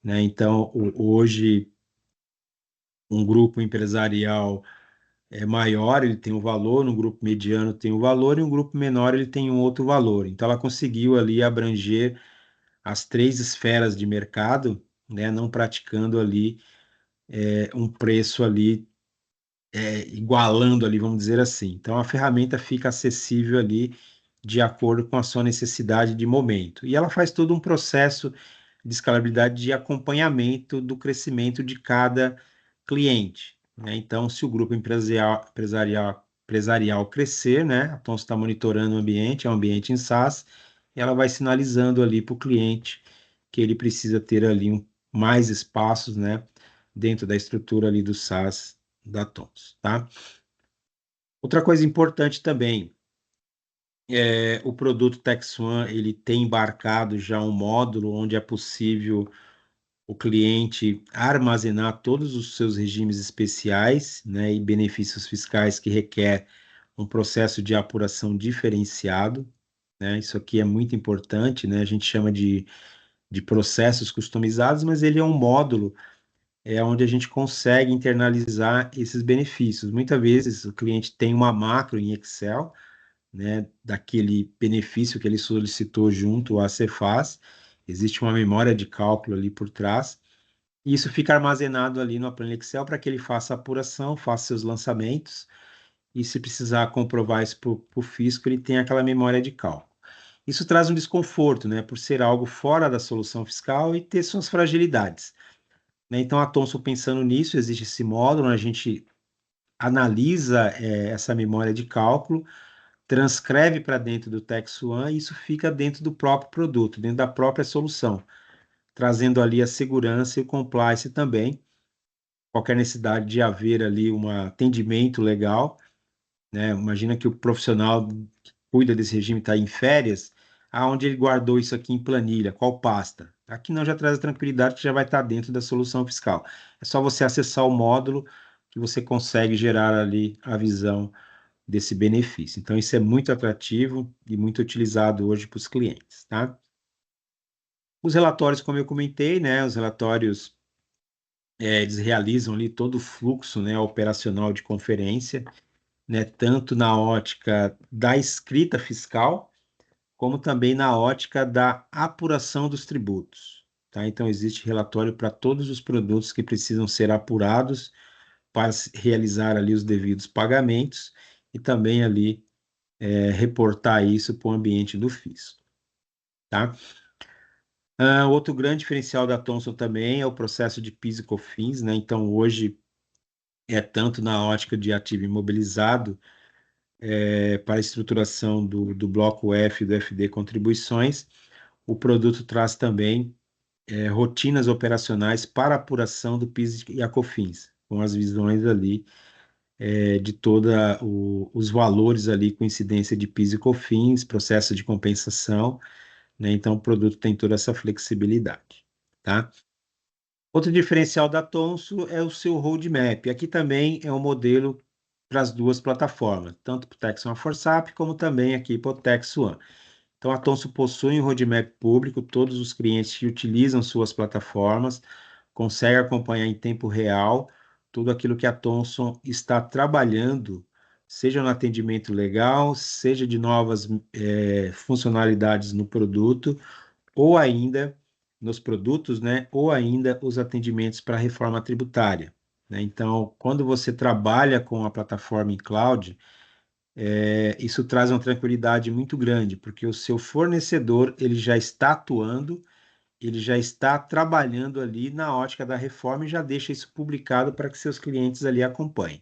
né? Então, hoje, um grupo empresarial maior, ele tem um valor, um grupo mediano tem um valor, e um grupo menor ele tem um outro valor. Então, ela conseguiu ali abranger as três esferas de mercado, né? Não praticando ali um preço ali igualando ali, vamos dizer assim. Então, a ferramenta fica acessível ali de acordo com a sua necessidade de momento. E ela faz todo um processo de escalabilidade de acompanhamento do crescimento de cada cliente, né? Então, se o grupo empresarial crescer, né? A Thomson está monitorando o ambiente, é um ambiente em SaaS, e ela vai sinalizando ali para o cliente que ele precisa ter ali mais espaços, né? Dentro da estrutura ali do SaaS da Thomson, tá? Outra coisa importante também, o produto Tex One, ele tem embarcado já um módulo onde é possível o cliente armazenar todos os seus regimes especiais, né, e benefícios fiscais que requer um processo de apuração diferenciado, né? Isso aqui é muito importante, né? A gente chama de processos customizados, mas ele é um módulo onde a gente consegue internalizar esses benefícios. Muitas vezes o cliente tem uma macro em Excel, né, daquele benefício que ele solicitou junto à Cefaz, existe uma memória de cálculo ali por trás, e isso fica armazenado ali no planilha Excel para que ele faça a apuração, faça seus lançamentos, e se precisar comprovar isso para o fisco, ele tem aquela memória de cálculo. Isso traz um desconforto, né, por ser algo fora da solução fiscal e ter suas fragilidades, né? Então, a Thomson, pensando nisso, existe esse módulo, a gente analisa essa memória de cálculo, transcreve para dentro do Tex One e isso fica dentro do próprio produto, dentro da própria solução, trazendo ali a segurança e o compliance também, qualquer necessidade de haver ali um atendimento legal, né? Imagina que o profissional que cuida desse regime está em férias, aonde ele guardou isso aqui em planilha, qual pasta? Aqui não, já traz a tranquilidade que já vai estar dentro da solução fiscal. É só você acessar o módulo que você consegue gerar ali a visão desse benefício. Então, isso é muito atrativo e muito utilizado hoje para os clientes, tá? Os relatórios, como eu comentei, né? Os relatórios, eles realizam ali todo o fluxo, né, operacional de conferência, né? Tanto na ótica da escrita fiscal, como também na ótica da apuração dos tributos, tá? Então, existe relatório para todos os produtos que precisam ser apurados para realizar ali os devidos pagamentos e também ali reportar isso para o ambiente do fisco, tá? Outro grande diferencial da Thomson também é o processo de PIS e COFINS, né? Então, hoje, tanto na ótica de ativo imobilizado, para a estruturação do bloco F do FD contribuições, o produto traz também rotinas operacionais para apuração do PIS e a COFINS, com as visões ali de todos os valores ali com incidência de PIS e COFINS, processo de compensação, né? Então, o produto tem toda essa flexibilidade, tá? Outro diferencial da Tonso é o seu roadmap. Aqui também é um modelo para as duas plataformas, tanto para o Tex One ForSap, como também aqui para o Tex One. Então, a Tonso possui um roadmap público, todos os clientes que utilizam suas plataformas conseguem acompanhar em tempo real tudo aquilo que a Thomson está trabalhando, seja no atendimento legal, seja de novas funcionalidades no produto, ou ainda nos produtos, né? Ou ainda os atendimentos para a reforma tributária, né? Então, quando você trabalha com a plataforma em cloud, isso traz uma tranquilidade muito grande, porque o seu fornecedor ele já está atuando, ele já está trabalhando ali na ótica da reforma e já deixa isso publicado para que seus clientes ali acompanhem.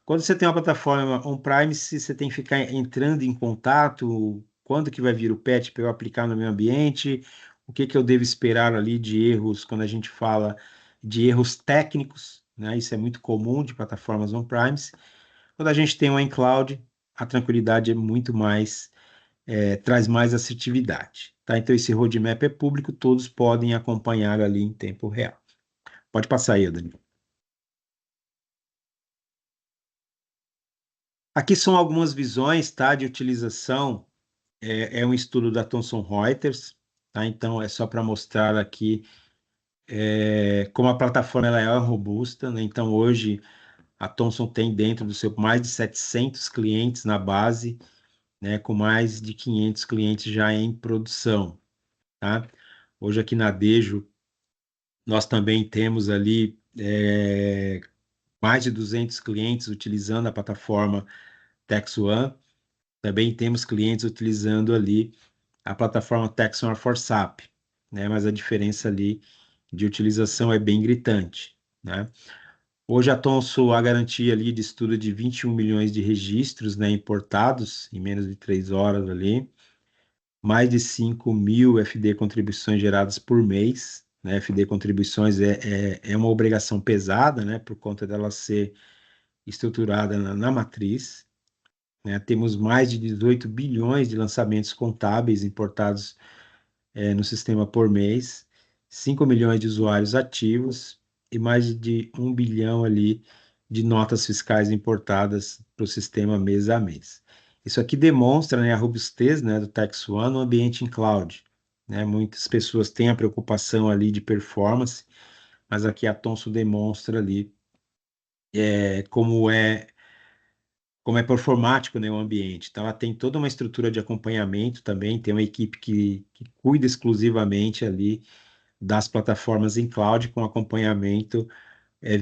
Quando você tem uma plataforma on-premise, você tem que ficar entrando em contato, quando que vai vir o patch para eu aplicar no meu ambiente, o que que eu devo esperar ali de erros, quando a gente fala de erros técnicos, né? Isso é muito comum de plataformas on-premise. Quando a gente tem um em cloud, a tranquilidade é muito mais, traz mais assertividade, tá? Então, esse roadmap é público, todos podem acompanhar ali em tempo real. Pode passar aí, Dani. Aqui são algumas visões, tá, de utilização. É um estudo da Thomson Reuters, tá? Então, é só para mostrar aqui como a plataforma ela é robusta, né? Então, hoje, a Thomson tem dentro do seu mais de 700 clientes na base, né, com mais de 500 clientes já em produção, tá? Hoje aqui na Dejo, nós também temos ali mais de 200 clientes utilizando a plataforma Tex One, também temos clientes utilizando ali a plataforma Tex One ForSap, né? Mas a diferença ali de utilização é bem gritante, né? Hoje a Thomson a garantia ali de estudo de 21 milhões de registros, né, importados em menos de 3 horas ali, mais de 5 mil FD contribuições geradas por mês, né? FD contribuições é uma obrigação pesada, né, por conta dela ser estruturada na matriz, né? Temos mais de 18 bilhões de lançamentos contábeis importados no sistema por mês, 5 milhões de usuários ativos e mais de 1 bilhão ali de notas fiscais importadas para o sistema mês a mês. Isso aqui demonstra, né, a robustez, né, do Tex One no ambiente em cloud, né? Muitas pessoas têm a preocupação ali de performance, mas aqui a Thomson demonstra ali como é performático, né, o ambiente. Então, ela tem toda uma estrutura de acompanhamento também, tem uma equipe que cuida exclusivamente ali das plataformas em cloud com acompanhamento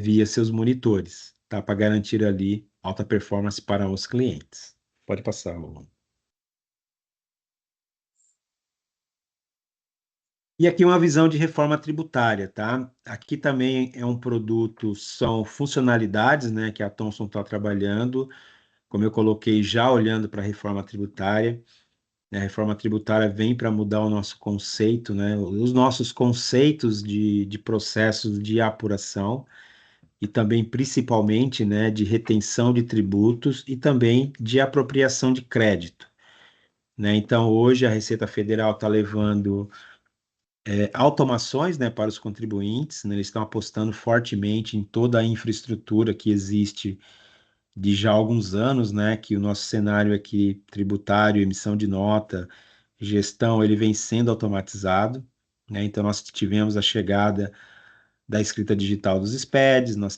via seus monitores, tá? Para garantir ali alta performance para os clientes. Pode passar, Luan. E aqui uma visão de reforma tributária, tá? Aqui também é um produto, são funcionalidades, né, que a Thomson está trabalhando, como eu coloquei, já olhando para a reforma tributária. A reforma tributária vem para mudar o nosso conceito, né? Os nossos conceitos de processos de apuração e também, principalmente, né, de retenção de tributos e também de apropriação de crédito, né? Então, hoje a Receita Federal está levando automações, né, para os contribuintes, né? Eles estão apostando fortemente em toda a infraestrutura que existe de já alguns anos, né, que o nosso cenário aqui tributário, emissão de nota, gestão, ele vem sendo automatizado, né? Então nós tivemos a chegada da escrita digital dos SPEDs, nós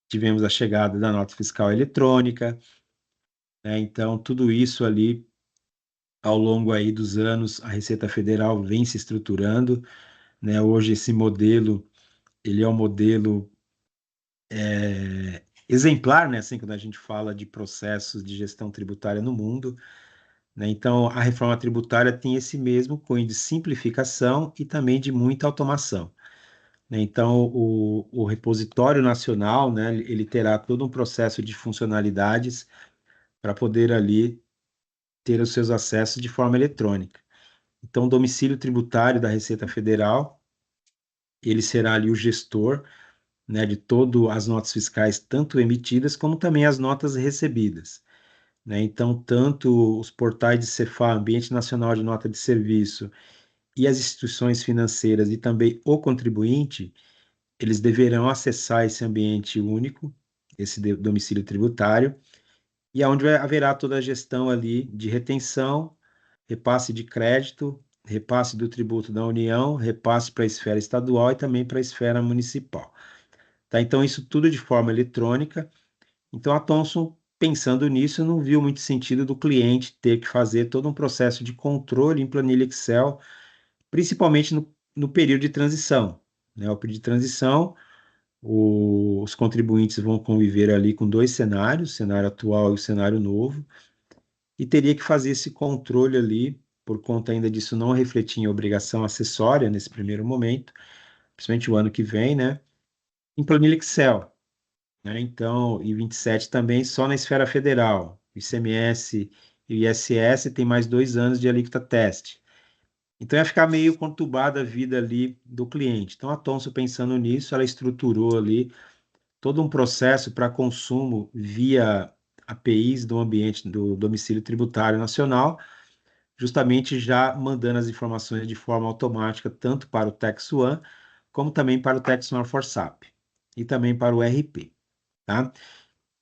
tivemos a chegada da nota fiscal eletrônica, né? Então tudo isso ali ao longo aí dos anos a Receita Federal vem se estruturando, né? Hoje esse modelo, ele é um modelo exemplar, né? Assim, quando a gente fala de processos de gestão tributária no mundo, né? Então, a reforma tributária tem esse mesmo cunho de simplificação e também de muita automação, né? Então, o repositório nacional, né, ele terá todo um processo de funcionalidades para poder ali ter os seus acessos de forma eletrônica. Então, o domicílio tributário da Receita Federal, ele será ali o gestor, né, de todas as notas fiscais, tanto emitidas como também as notas recebidas, né? Então, tanto os portais de Cefaz, Ambiente Nacional de Nota de Serviço, e as instituições financeiras e também o contribuinte, eles deverão acessar esse ambiente único, esse domicílio tributário, e aonde haverá toda a gestão ali de retenção, repasse de crédito, repasse do tributo da União, repasse para a esfera estadual e também para a esfera municipal. Tá? Então, isso tudo de forma eletrônica. Então, a Thomson, pensando nisso, não viu muito sentido do cliente ter que fazer todo um processo de controle em planilha Excel, principalmente no período de transição. Né? O período de transição, os contribuintes vão conviver ali com dois cenários, o cenário atual e o cenário novo, e teria que fazer esse controle ali, por conta ainda disso não refletir em obrigação acessória nesse primeiro momento, principalmente o ano que vem, né? Em planilha Excel, né? Então, e 27 também só na esfera federal. O ICMS e o ISS tem mais 2 anos de alíquota teste. Então ia ficar meio conturbada a vida ali do cliente. Então a Thomson, pensando nisso, ela estruturou ali todo um processo para consumo via APIs do ambiente do domicílio tributário nacional, justamente já mandando as informações de forma automática tanto para o Tax One como também para o Tax One for SAP e também para o RP, tá?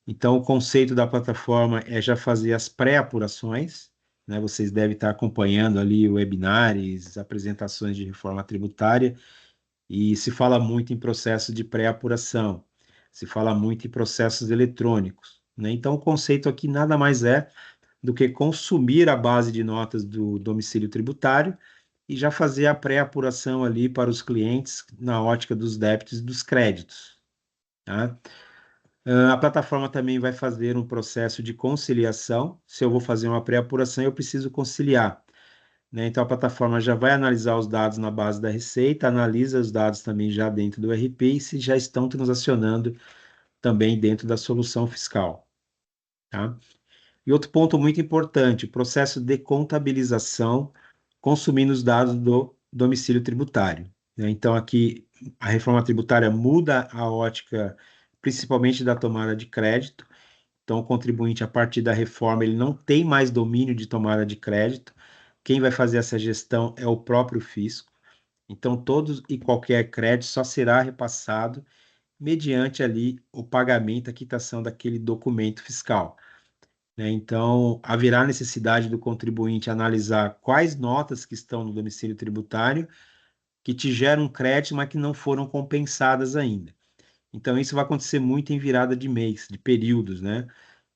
Então o conceito da plataforma é já fazer as pré-apurações, né? Vocês devem estar acompanhando ali webinars, apresentações de reforma tributária, e se fala muito em processo de pré-apuração, se fala muito em processos eletrônicos, né? Então, o conceito aqui nada mais é do que consumir a base de notas do domicílio tributário e já fazer a pré-apuração ali para os clientes na ótica dos débitos e dos créditos, tá? A plataforma também vai fazer um processo de conciliação. Se eu vou fazer uma pré-apuração, eu preciso conciliar, né? Então, a plataforma já vai analisar os dados na base da Receita, analisa os dados também já dentro do RP e se já estão transacionando também dentro da solução fiscal, tá? E outro ponto muito importante, o processo de contabilização consumindo os dados do domicílio tributário, né? Então, aqui, a reforma tributária muda a ótica, principalmente da tomada de crédito. Então, o contribuinte, a partir da reforma, ele não tem mais domínio de tomada de crédito. Quem vai fazer essa gestão é o próprio fisco. Então, todos e qualquer crédito só será repassado mediante ali o pagamento, a quitação daquele documento fiscal, né? Então, haverá necessidade do contribuinte analisar quais notas que estão no domicílio tributário que te geram um crédito, mas que não foram compensadas ainda. Então, isso vai acontecer muito em virada de mês, de períodos, né?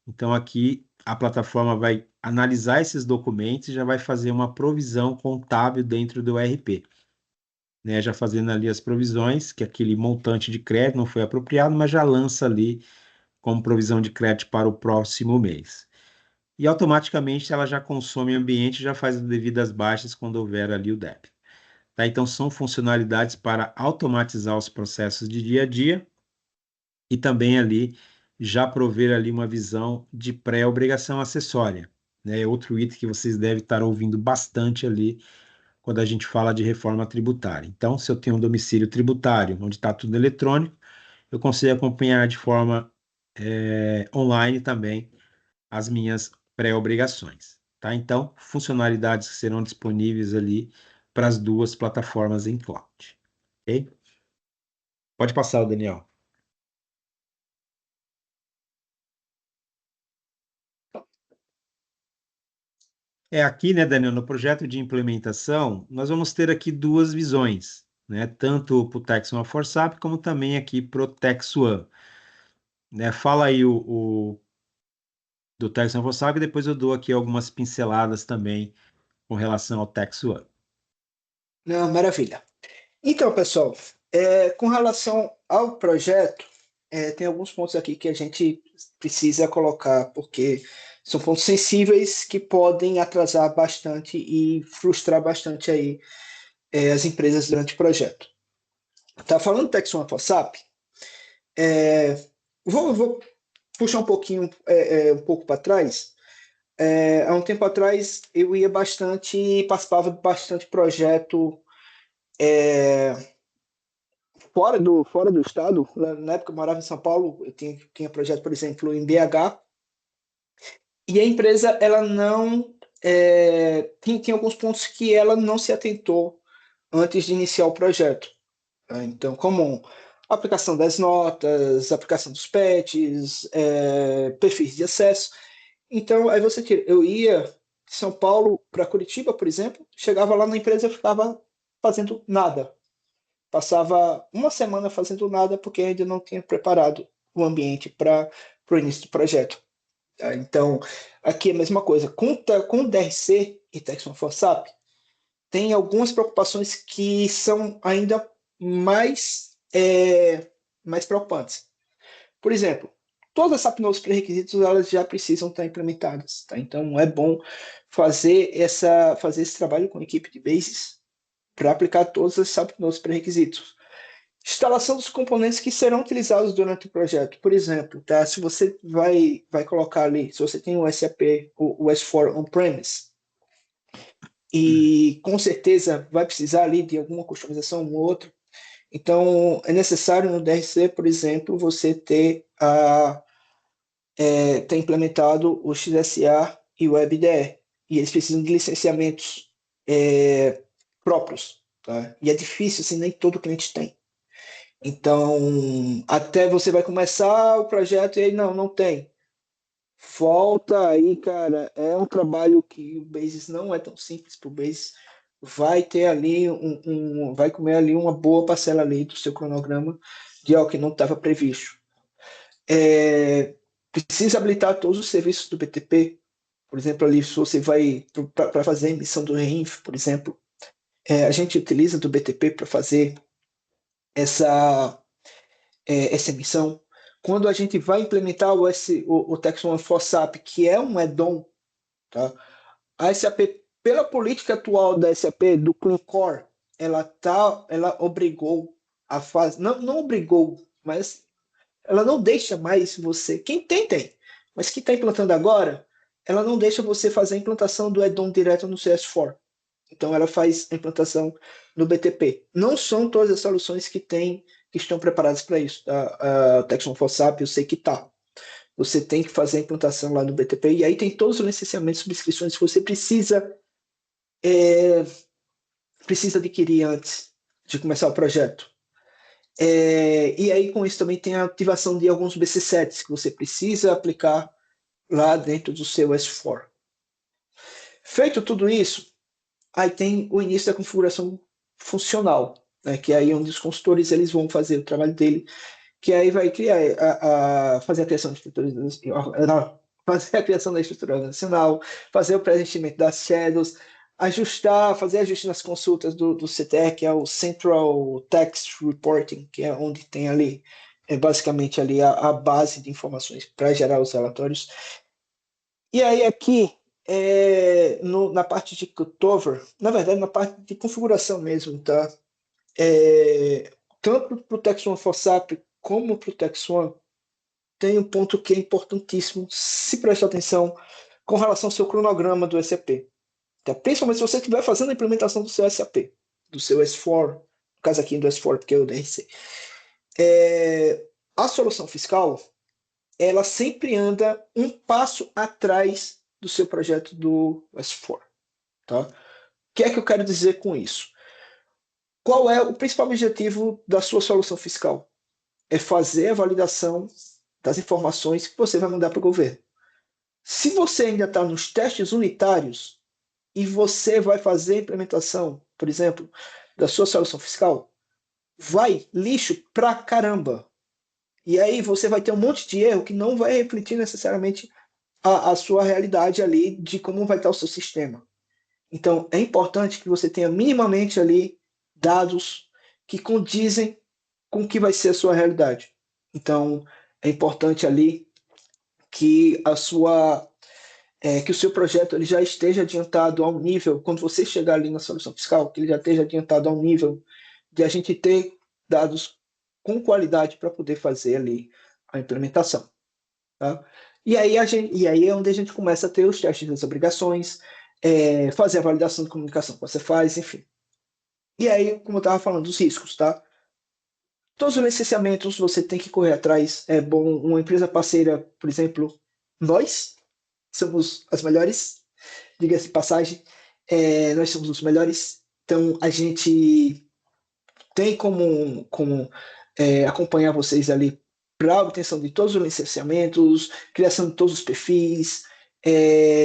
Então, aqui a plataforma vai analisar esses documentos e já vai fazer uma provisão contábil dentro do RP, né? Já fazendo ali as provisões, que aquele montante de crédito não foi apropriado, mas já lança ali como provisão de crédito para o próximo mês. E automaticamente ela já consome o ambiente e já faz as devidas baixas quando houver ali o débito. Tá? Então, são funcionalidades para automatizar os processos de dia a dia e também ali já prover ali uma visão de pré-obrigação acessória, né? É outro item que vocês devem estar ouvindo bastante ali quando a gente fala de reforma tributária. Então, se eu tenho um domicílio tributário onde está tudo eletrônico, eu consigo acompanhar de forma online também as minhas pré-obrigações, tá? Então, funcionalidades que serão disponíveis ali para as duas plataformas em cloud, ok? Pode passar, Daniel. Aqui, né, Daniel, no projeto de implementação, nós vamos ter aqui duas visões, né? Tanto para o Tax One for SAP, como também aqui para o Tax One, né? Fala aí do Tax One for SAP e depois eu dou aqui algumas pinceladas também com relação ao Tax One. Não, maravilha. Então, pessoal, com relação ao projeto, tem alguns pontos aqui que a gente precisa colocar, porque são pontos sensíveis que podem atrasar bastante e frustrar bastante aí as empresas durante o projeto. Tá falando do Tax One for SAP, vou puxar um pouquinho, um pouco para trás. Há um tempo atrás, eu ia bastante, participava de bastante projeto fora do estado. Na época eu morava em São Paulo, eu tinha projeto, por exemplo, em BH, e a empresa ela não tinha alguns pontos que ela não se atentou antes de iniciar o projeto. Então, como a aplicação das notas, a aplicação dos patches, perfis de acesso. Então, aí eu ia de São Paulo para Curitiba, por exemplo, chegava lá na empresa e ficava fazendo nada. Passava uma semana fazendo nada porque ainda não tinha preparado o ambiente para o início do projeto. Então, aqui é a mesma coisa. Com o DRC e Texon for SAP, tem algumas preocupações que são ainda mais preocupantes. Por exemplo, todas as SAP Notes pré-requisitos elas já precisam estar implementadas. Tá? Então, é bom fazer esse trabalho com a equipe de Basis para aplicar todas as SAP Notes pré-requisitos. Instalação dos componentes que serão utilizados durante o projeto. Por exemplo, tá? Se você vai colocar ali, se você tem o SAP, o S4 on-premise, e com certeza vai precisar ali de alguma customização ou outra, então é necessário no DRC, por exemplo, você ter implementado o XSA e o WebDE, e eles precisam de licenciamentos próprios, tá? E é difícil, assim, nem todo cliente tem. Então, até você vai começar o projeto e aí não tem. Volta aí, cara, é um trabalho que o Basis não é tão simples para o Basis. Vai ter ali vai comer ali uma boa parcela ali do seu cronograma de algo que não estava previsto. Precisa habilitar todos os serviços do BTP. Por exemplo, ali se você vai para fazer a emissão do RINF, por exemplo, a gente utiliza do BTP para fazer essa emissão. Quando a gente vai implementar o Texon for SAP, que é um add-on, tá? A SAP, pela política atual da SAP, do Clean Core, ela obrigou a fazer, não obrigou, mas ela não deixa mais você, quem tem, mas quem está implantando agora, ela não deixa você fazer a implantação do add-on direto no CS4. Então ela faz a implantação no BTP. Não são todas as soluções que estão preparadas para isso. A Texon for SAP, eu sei que está. Você tem que fazer a implantação lá no BTP, e aí tem todos os licenciamentos e subscrições que você precisa adquirir antes de começar o projeto. E aí com isso também tem a ativação de alguns BC7s que você precisa aplicar lá dentro do seu S4. Feito tudo isso, aí tem o início da configuração funcional, né, que é aí onde os consultores eles vão fazer o trabalho dele, que aí vai criar, fazer a criação de estruturas, fazer a criação da estrutura organizacional, fazer o preenchimento das shadows, fazer ajustes nas consultas do CTR, que é o Central Text Reporting, que é onde tem ali, basicamente ali a base de informações para gerar os relatórios. E aí aqui, na parte de cutover, na verdade na parte de configuração mesmo, tá? Tanto para o Texon for SAP como para o Texon, tem um ponto que é importantíssimo, se prestar atenção, com relação ao seu cronograma do SAP. Tá? Principalmente se você estiver fazendo a implementação do seu SAP, do seu S4, no caso aqui do S4, porque é o DRC. A solução fiscal, ela sempre anda um passo atrás do seu projeto do S4. Tá? O que é que eu quero dizer com isso? Qual é o principal objetivo da sua solução fiscal? É fazer a validação das informações que você vai mandar para o governo. Se você ainda está nos testes unitários e você vai fazer a implementação, por exemplo, da sua solução fiscal, vai lixo pra caramba. E aí você vai ter um monte de erro que não vai refletir necessariamente a sua realidade ali de como vai estar o seu sistema. Então, é importante que você tenha minimamente ali dados que condizem com o que vai ser a sua realidade. Então, é importante ali que que o seu projeto ele já esteja adiantado ao nível, quando você chegar ali na solução fiscal, que ele já esteja adiantado ao nível de a gente ter dados com qualidade para poder fazer ali a implementação. Tá? E aí é onde a gente começa a ter os testes das obrigações, fazer a validação de comunicação que você faz, enfim. E aí, como eu estava falando, dos riscos, tá? Todos os licenciamentos você tem que correr atrás. É bom, uma empresa parceira, por exemplo, nós somos as melhores, diga-se de passagem, nós somos os melhores. Então, a gente tem como acompanhar vocês ali para a obtenção de todos os licenciamentos, criação de todos os perfis,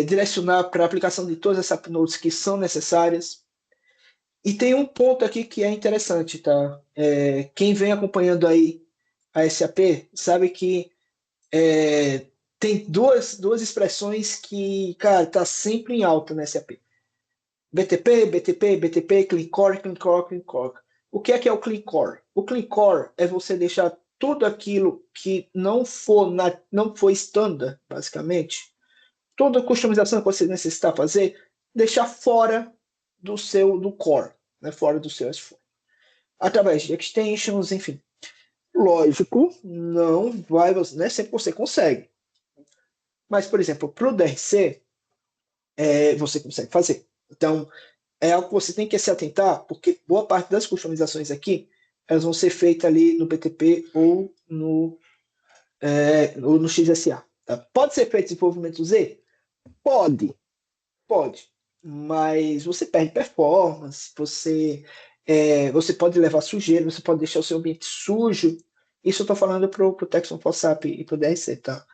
direcionar para a aplicação de todas as SAP Notes que são necessárias. E tem um ponto aqui que é interessante, tá? Quem vem acompanhando aí a SAP sabe que tem duas expressões que, cara, tá sempre em alta na SAP. BTP, BTP, BTP, Clean Core, Clean Core, Clean Core. O que é o Clean Core? O Clean Core é você deixar tudo aquilo que não for standard, basicamente, toda a customização que você necessitar fazer, deixar fora do core, né, fora do seu S4. Através de extensions, enfim. Lógico, não é sempre você consegue. Mas, por exemplo, para o DRC, você consegue fazer. Então, é algo que você tem que se atentar, porque boa parte das customizações aqui, elas vão ser feitas ali no BTP ou no XSA. Tá? Pode ser feito desenvolvimento Z? Pode. Mas você perde performance, você pode levar sujeira, você pode deixar o seu ambiente sujo. Isso eu estou falando para o Texon for SAP e para o DRC, tá?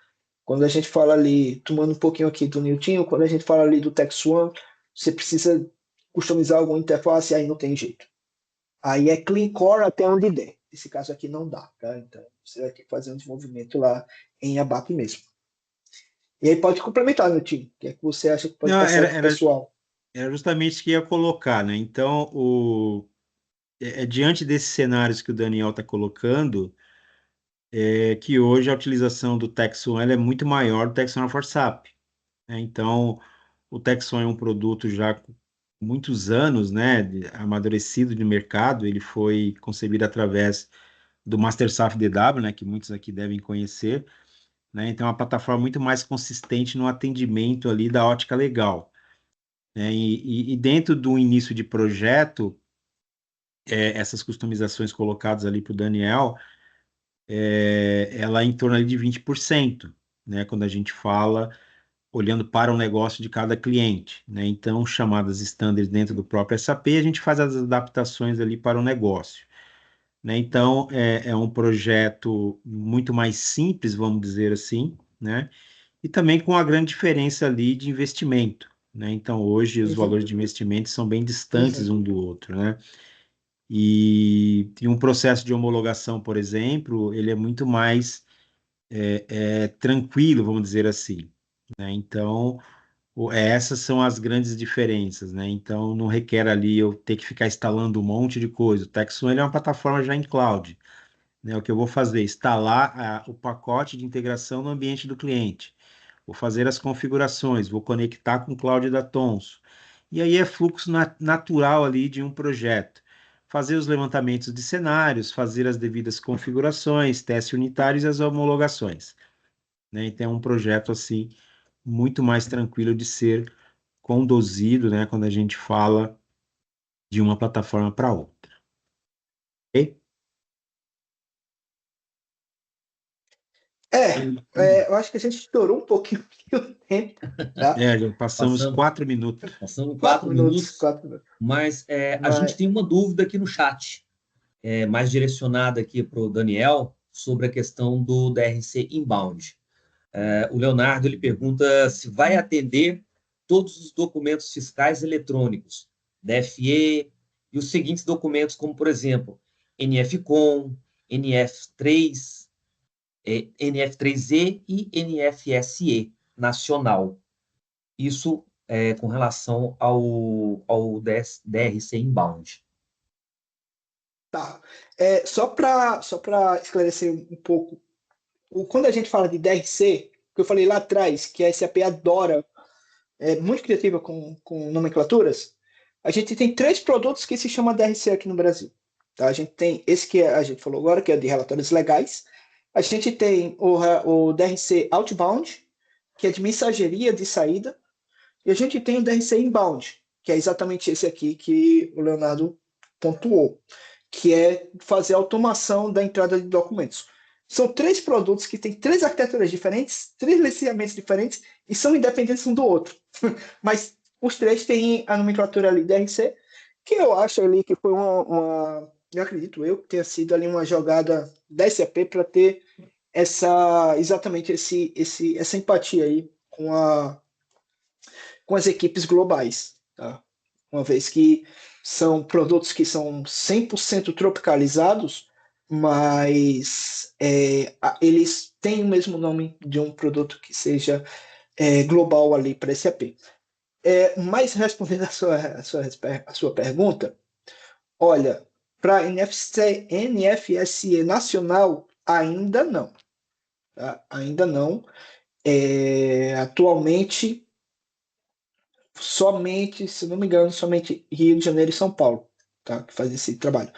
Quando a gente fala ali, tomando um pouquinho aqui do Newton, quando a gente fala ali do TexOne, você precisa customizar alguma interface, aí não tem jeito. Aí é Clean Core até onde der. Nesse caso aqui não dá, tá? Então você vai ter que fazer um desenvolvimento lá em ABAP mesmo. E aí pode complementar, meu time. O que é que você acha que pode passar para o pessoal? Era justamente isso que ia colocar, né? Então, diante desses cenários que o Daniel está colocando, que hoje a utilização do TexOne é muito maior do TexOne for SAP. Né? Então, o TexOne é um produto já com muitos anos, né, amadurecido de mercado. Ele foi concebido através do MasterSAF DW, né, que muitos aqui devem conhecer. Né? Então, é uma plataforma muito mais consistente no atendimento ali da ótica legal. Né? E dentro do início de projeto, essas customizações colocadas ali para o Daniel, ela é em torno ali de 20%, né? Quando a gente fala olhando para o negócio de cada cliente, né? Então, chamadas standards dentro do próprio SAP, a gente faz as adaptações ali para o negócio. Né? Então, é um projeto muito mais simples, vamos dizer assim, né? E também com uma grande diferença ali de investimento, né? Então, hoje, os valores de investimento são bem distantes um do outro, né? E um processo de homologação, por exemplo, ele é muito mais tranquilo, vamos dizer assim, né? Então, essas são as grandes diferenças, né? Então, não requer ali eu ter que ficar instalando um monte de coisa. O TexOne é uma plataforma já em cloud, né? O que eu vou fazer? Instalar o pacote de integração no ambiente do cliente. Vou fazer as configurações, vou conectar com o cloud da Tonso. E aí é fluxo natural ali de um projeto. Fazer os levantamentos de cenários, fazer as devidas configurações, testes unitários e as homologações. Né? Então é um projeto assim muito mais tranquilo de ser conduzido, né, quando a gente fala de uma plataforma para outra. Ok? Eu acho que a gente estourou um pouquinho o tempo. Tá? Já passamos 4 minutos. Passamos 4 minutos. 4 minutos. Mas a gente tem uma dúvida aqui no chat, mais direcionada aqui para o Daniel, sobre a questão do DRC Inbound. O Leonardo ele pergunta se vai atender todos os documentos fiscais eletrônicos, DFE, e os seguintes documentos, como, por exemplo, NFCOM, NF3, NF3E e NFSE nacional. Isso com relação ao DRC Inbound. Tá. Só para esclarecer um pouco, quando a gente fala de DRC, que eu falei lá atrás, que a SAP adora, é muito criativa com nomenclaturas, a gente tem 3 produtos que se chama DRC aqui no Brasil. Tá? A gente tem esse que a gente falou agora, que é de relatórios legais. A gente tem o DRC Outbound, que é de mensageria de saída. E a gente tem o DRC Inbound, que é exatamente esse aqui que o Leonardo pontuou. que é fazer a automação da entrada de documentos. São 3 produtos que têm 3 arquiteturas diferentes, 3 licenciamentos diferentes e são independentes um do outro. Mas os 3 têm a nomenclatura ali DRC, que eu acho ali que foi eu acredito que tenha sido ali uma jogada da SAP para ter exatamente essa empatia aí com as equipes globais, tá? Uma vez que são produtos que são 100% tropicalizados, mas eles têm o mesmo nome de um produto que seja global ali para SAP. Mas respondendo a sua pergunta, olha, para NFSE nacional, ainda não. Tá? Ainda não. Atualmente, somente, se não me engano, somente Rio de Janeiro e São Paulo, tá? Que faz esse trabalho.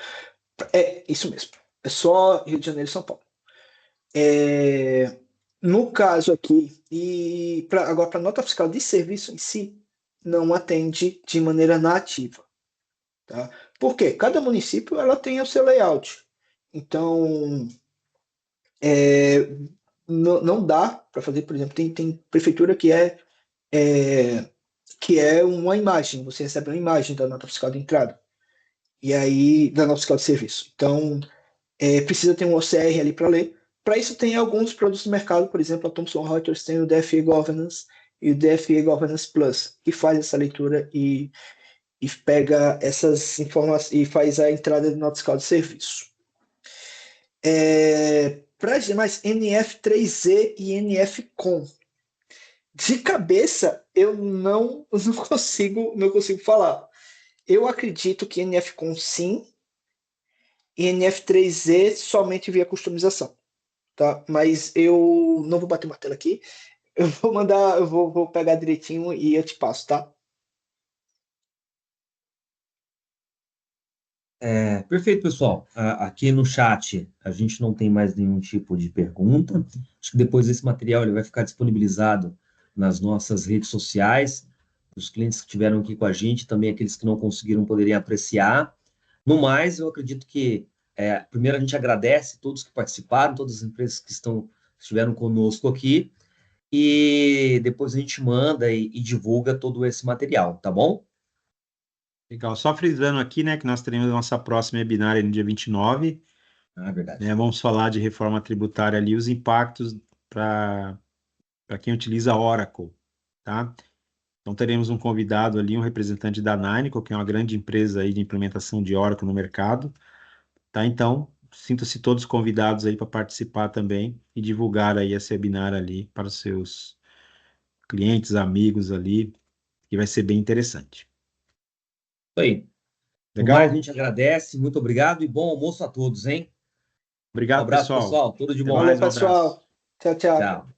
É isso mesmo. É só Rio de Janeiro e São Paulo. No caso aqui, e agora para a nota fiscal de serviço em si, não atende de maneira nativa. Tá? Por quê? Cada município ela tem o seu layout. Então, não dá para fazer, por exemplo, tem prefeitura que é uma imagem, você recebe uma imagem da nota fiscal de entrada, e aí da nota fiscal de serviço. Então, precisa ter um OCR ali para ler. Para isso, tem alguns produtos do mercado, por exemplo, a Thomson Reuters tem o DFE Governance e o DFE Governance Plus, que faz essa leitura e pega essas informações e faz a entrada de nota fiscal de serviço. Para as demais, NF3E e NF-COM. De cabeça, eu não consigo falar. Eu acredito que NF-COM sim, e NF3E somente via customização. Tá? Mas eu não vou bater martelo aqui. Eu vou pegar direitinho e eu te passo, tá? Perfeito, pessoal. Aqui no chat a gente não tem mais nenhum tipo de pergunta. Acho que depois esse material ele vai ficar disponibilizado nas nossas redes sociais. Os clientes que estiveram aqui com a gente, também aqueles que não conseguiram poderem apreciar. No mais, eu acredito que primeiro a gente agradece todos que participaram, todas as empresas que estiveram conosco aqui, e depois a gente manda e divulga todo esse material, tá bom? Legal. Só frisando aqui, né, que nós teremos a nossa próxima webinar no dia 29. Verdade. Né, vamos falar de reforma tributária ali, os impactos para quem utiliza Oracle, tá? Então teremos um convidado ali, um representante da Nanico, que é uma grande empresa aí de implementação de Oracle no mercado, tá? Então, sintam-se todos convidados aí para participar também e divulgar aí esse webinar ali para os seus clientes, amigos ali, que vai ser bem interessante. Isso aí. No Legal? mais, a gente agradece, muito obrigado e bom almoço a todos, hein? Um Obrigado, abraço, pessoal. pessoal. Tudo de Até bom. mais, Valeu, um abraço. pessoal. Tchau, tchau. Tchau.